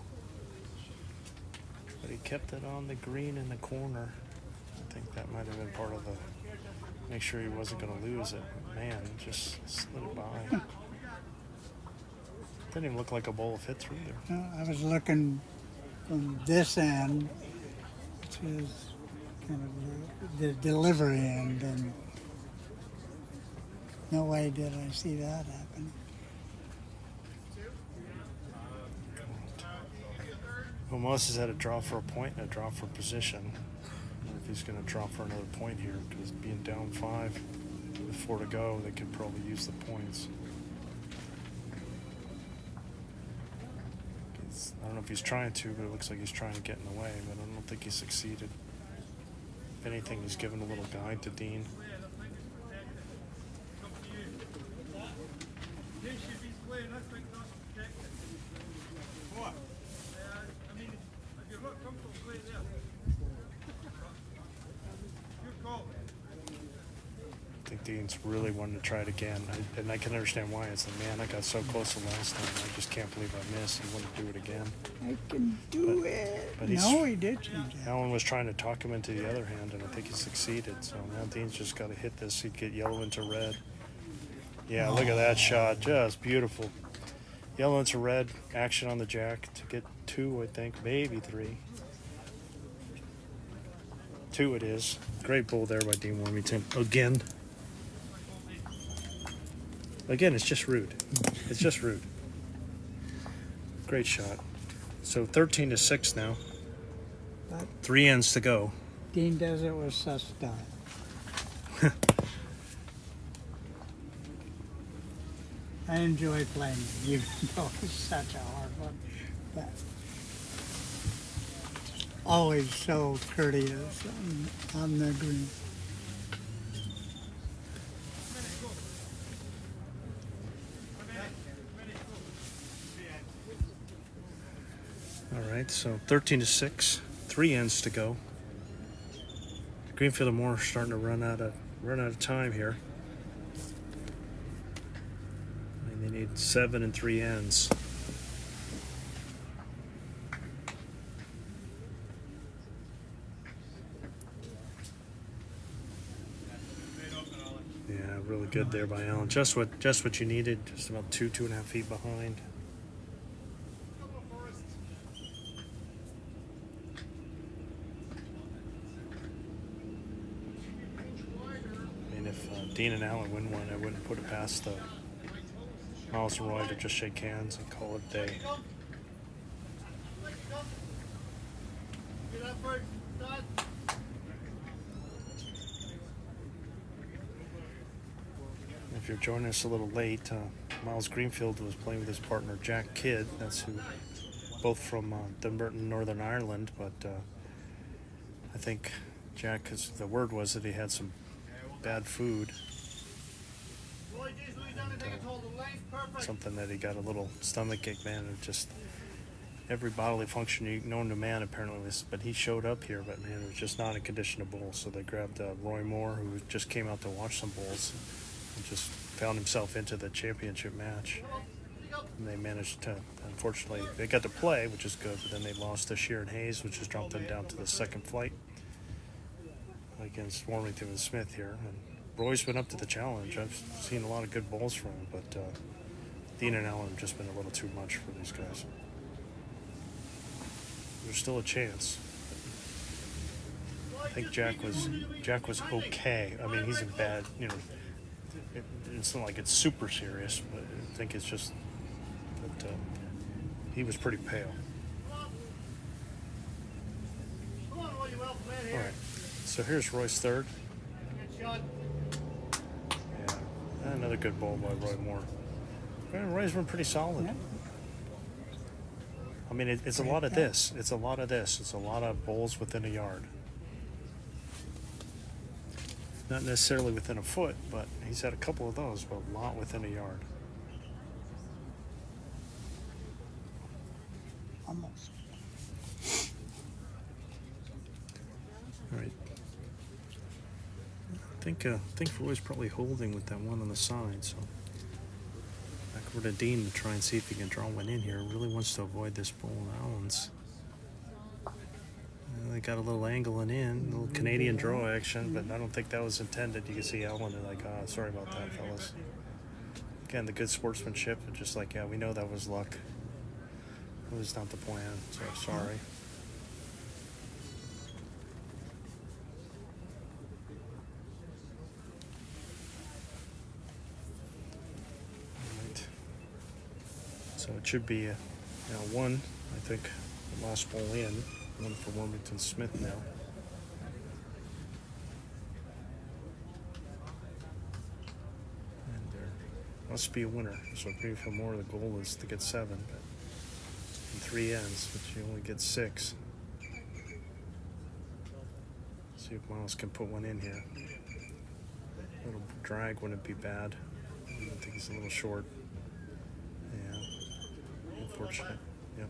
But he kept it on the green in the corner. I think that might have been part of the make sure he wasn't going to lose it. But man, he just slid it by. Didn't even look like a bowl of hit through there. I was looking from this end, which is kind of the delivery end, and no way did I see that happen. Well, Moses had a draw for a point and a draw for position. I wonder if he's going to draw for another point here, because being down 5 with 4 to go, they could probably use the points. I don't know if he's trying to, but it looks like he's trying to get in the way, but I don't think he succeeded. If anything, he's given a little guide to Dean. I think Dean's really wanting to try it again, and I can understand why. It's like, man, I got so close the last time. I just can't believe I missed. He wanted to do it again. I can do it. But No, he did change it. Alan was trying to talk him into the other hand, and I think he succeeded. So now Dean's just got to hit this. He'd get yellow into red. Yeah, look at that shot. Just beautiful. Yellow into red. Action on the jack to get 2, I think. Maybe 3. 2 it is. Great bull there by Dean Warmington. Again, it's just rude. It's just rude. Great shot. So 13-6 now. But 3 ends to go. Dean does it with such style. I enjoy playing it, even though it's such a hard one. But always so courteous on the green. All right, so 13-6, 3 ends to go. Greenfield and Moore are starting to run out of time here. And they need 7 and 3 ends. Yeah, really good there by Allen. Just what you needed. Just about 2.5 feet behind. If Dean and Allen win one, I wouldn't put it past Miles and Roy to just shake hands and call it a day. If you're joining us a little late, Miles Greenfield was playing with his partner Jack Kidd. That's who, both from Dunbarton, Northern Ireland. But I think Jack, because the word was that he had some bad food, and, something that he got a little stomach ache, man, and just every bodily function known to man apparently was, but he showed up here, but man, it was just not in condition to bowl. So they grabbed Roy Moore, who just came out to watch some bowls, and just found himself into the championship match. And they managed to, unfortunately, they got to play, which is good, but then they lost to Sheeran Hayes, which has dropped them down to the second flight against Warmington and Smith here. And Roy's been up to the challenge. I've seen a lot of good bowls from him, but Dean and Allen have just been a little too much for these guys. There's still a chance. I think Jack was okay. I mean, he's in bad, it's not like it's super serious, but I think it's just that he was pretty pale. All right. So here's Roy's third. Yeah, another good bowl by Roy Moore. Roy's been pretty solid. Yeah. I mean, it's a lot of this. It's a lot of this. It's a lot of bowls within a yard. Not necessarily within a foot, but he's had a couple of those, but a lot within a yard. Almost. All right. I think Roy's probably holding with that one on the side, so back over to Dean to try and see if he can draw one in here. Really wants to avoid this bowl of Allen's. They got a little angling in, a little Canadian draw action, but I don't think that was intended. You can see Allen and like, sorry about that, fellas. Again, the good sportsmanship, and just like, yeah, we know that was luck. It was not the plan, so sorry. So it should be one, I think, the last ball in, one for Warmington Smith now. And there must be a winner. So Greenfield Moore, the goal is to get 7, but in 3 ends, but you only get 6. See if Miles can put one in here. A little drag wouldn't be bad. I think he's a little short. Yeah. Unfortunate. Yep.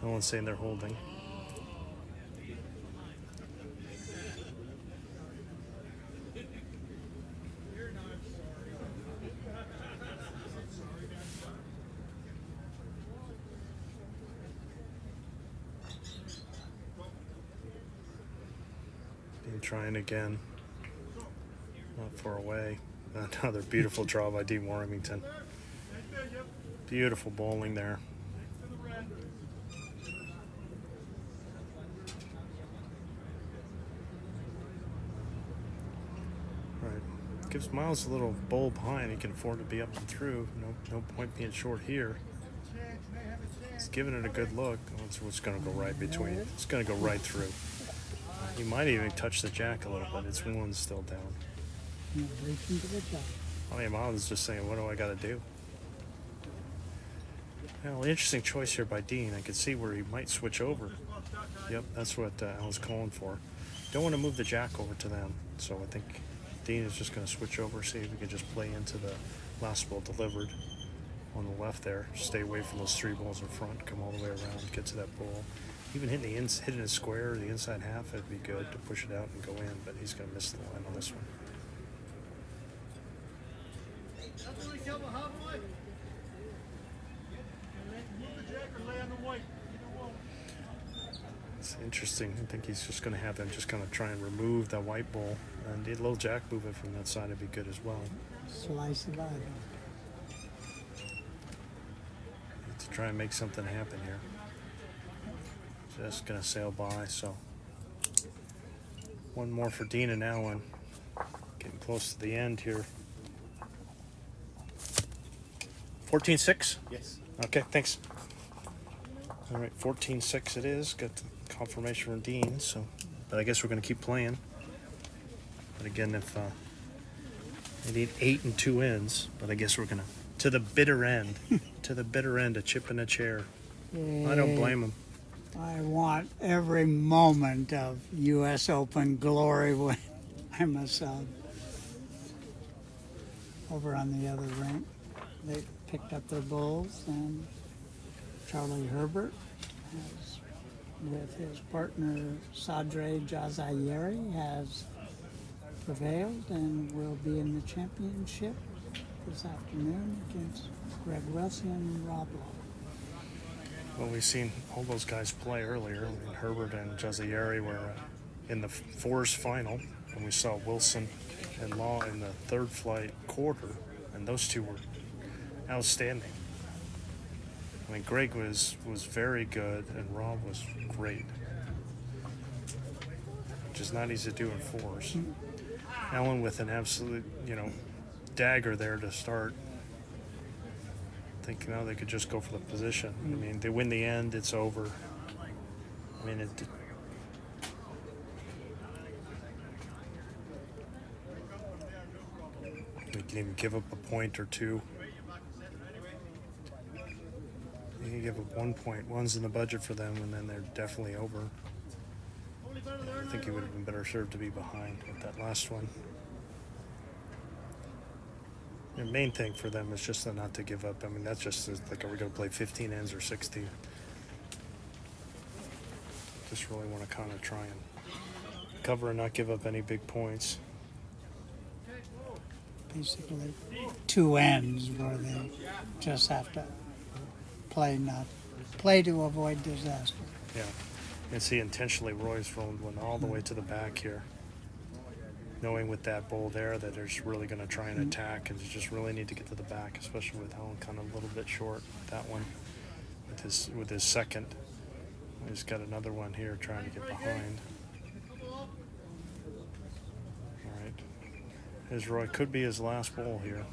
No one's saying they're holding. Trying again. Not far away. Another beautiful draw by Dean Warmington. Beautiful bowling there. Right. Gives Miles a little bowl behind. He can afford to be up and through. No point being short here. He's giving it a good look. It's going to go right between. It's going to go right through. He might even touch the jack a little bit. It's one still down. I mean, Miles is just saying, what do I got to do? Well, interesting choice here by Dean. I could see where he might switch over. Yep, that's what I was calling for. Don't want to move the jack over to them, so I think Dean is just going to switch over, see if we can just play into the last ball delivered on the left there. Stay away from those 3 balls in front, come all the way around, get to that ball. Even hitting a square, the inside half, it'd be good to push it out and go in, but he's going to miss the line on this one. It's interesting. I think he's just going to have them just kind of try and remove that white ball, and a little jack movement from that side would be good as well. Slice it out. To try and make something happen here. Just going to sail by, so one more for Dean and Allen. Getting close to the end here. 14-6? Yes. Okay, thanks. All right, 14-6 it is. Got the confirmation from Dean, so but I guess we're going to keep playing. But again, if they need 8 and 2 ends, but I guess we're going to the bitter end, to the bitter end, a chip in a chair. I don't blame them. I want every moment of U.S. Open glory when I'm a sub. Over on the other rink, they picked up their bulls, and Charlie Herbert has, with his partner Sadre Jazayeri, has prevailed and will be in the championship this afternoon against Greg Wilson and Rob Law. Well, we've seen all those guys play earlier. I mean, Herbert and Jazayeri were in the fours final, and we saw Wilson and Law in the third flight quarter, and those two were outstanding. I mean, Greg was very good, and Rob was great. Which is not easy to do in fours. Allen with an absolute, dagger there to start. I think they could just go for the position. I mean, they win the end, it's over. I mean, we can even give up a point or two. You can give up 1 point. One's in the budget for them, and then they're definitely over. I think he would have been better served to be behind with that last one. The main thing for them is just not to give up. I mean, that's just like, are we going to play 15 ends or 16? Just really want to kind of try and cover and not give up any big points. Basically, 2 ends where they just have to play to avoid disaster. Yeah. And see, intentionally, Roy's rolled one all the way to the back here. Knowing with that bowl there that they're just really going to try and attack, and just really need to get to the back, especially with Allen kind of a little bit short with that one. With his second, he's got another one here trying to get behind. All right, his Roy could be his last bowl here.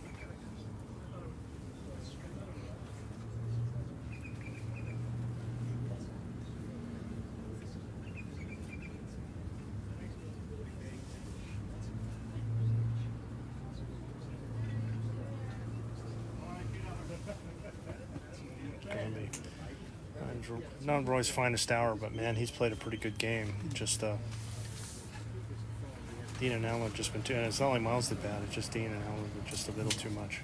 Not Roy's finest hour, but man, he's played a pretty good game. Just Dean and Allen have just been and it's not like Miles did bad. It's just Dean and Allen were just a little too much.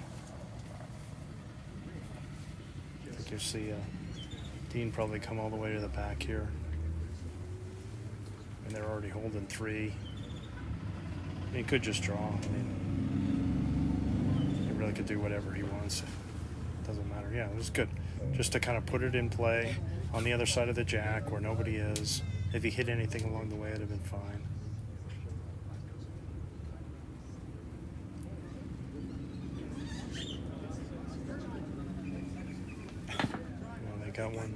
I think you'll see Dean probably come all the way to the back here, and they're already holding 3. I mean, he could just draw. I mean, he really could do whatever he wants. Doesn't matter. Yeah, it was good. Just to kind of put it in play on the other side of the jack where nobody is. If he hit anything along the way, it'd have been fine. They got one.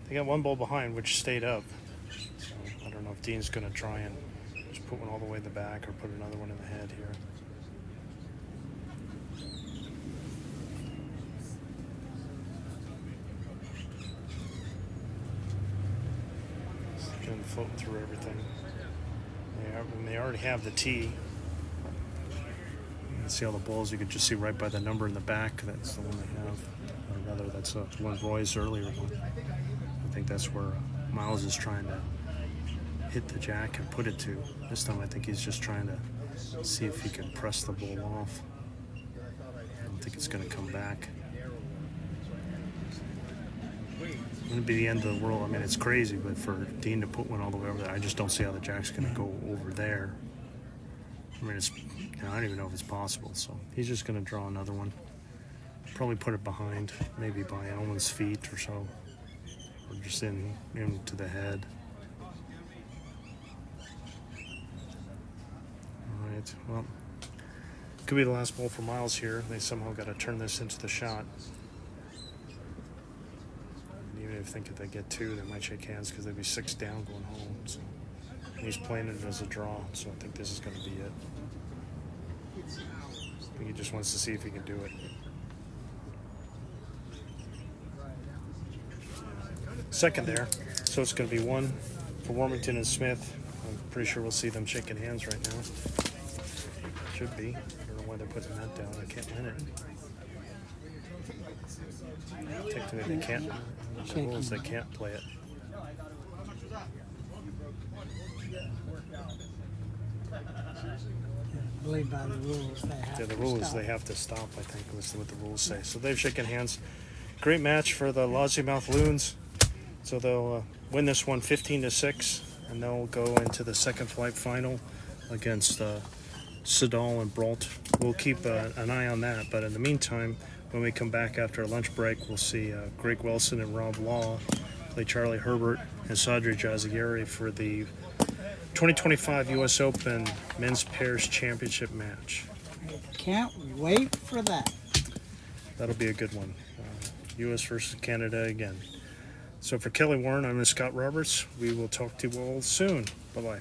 They got one ball behind, which stayed up. So I don't know if Dean's going to try and just put one all the way in the back or put another one in the head here. Floating through everything. They already have the tee. You can see all the balls. You could just see right by the number in the back. That's the one they have. Or rather, that's one Roy's earlier one. I think that's where Miles is trying to hit the jack and put it to. This time I think he's just trying to see if he can press the bull off. I don't think it's going to come back. It wouldn't be the end of the world. I mean, it's crazy, but for Dean to put one all the way over there, I just don't see how the jack's going to go over there. I mean, I don't even know if it's possible. So he's just going to draw another one. Probably put it behind, maybe by Elman's feet or so, or just into the head. All right. Well, could be the last ball for Miles here. They somehow got to turn this into the shot. And even if they get two, they might shake hands because they'd be 6 down going home. So and he's playing it as a draw. So I think this is going to be it. I think he just wants to see if he can do it. Second there, so it's going to be 1 for Warmington and Smith. I'm pretty sure we'll see them shaking hands right now. Should be. I don't know why they're putting that down. I can't win it. Technically, they can't. The rules, they can't play it. I believe by the rules they have Yeah, the to rule is stop. they have to stop, I think, was what the rules say. So they've shaken hands. Great match for the Lossiemouth Loons. So they'll win this one 15-6, and they'll go into the second flight final against Sedal and Brault. We'll keep an eye on that. But in the meantime, when we come back after our lunch break, we'll see Greg Wilson and Rob Law play Charlie Herbert and Sadri Jazieri for the 2025 U.S. Open Men's Pairs Championship match. I can't wait for that. That'll be a good one. U.S. versus Canada again. So for Kelly Warren, I'm Scott Roberts. We will talk to you all soon. Bye-bye.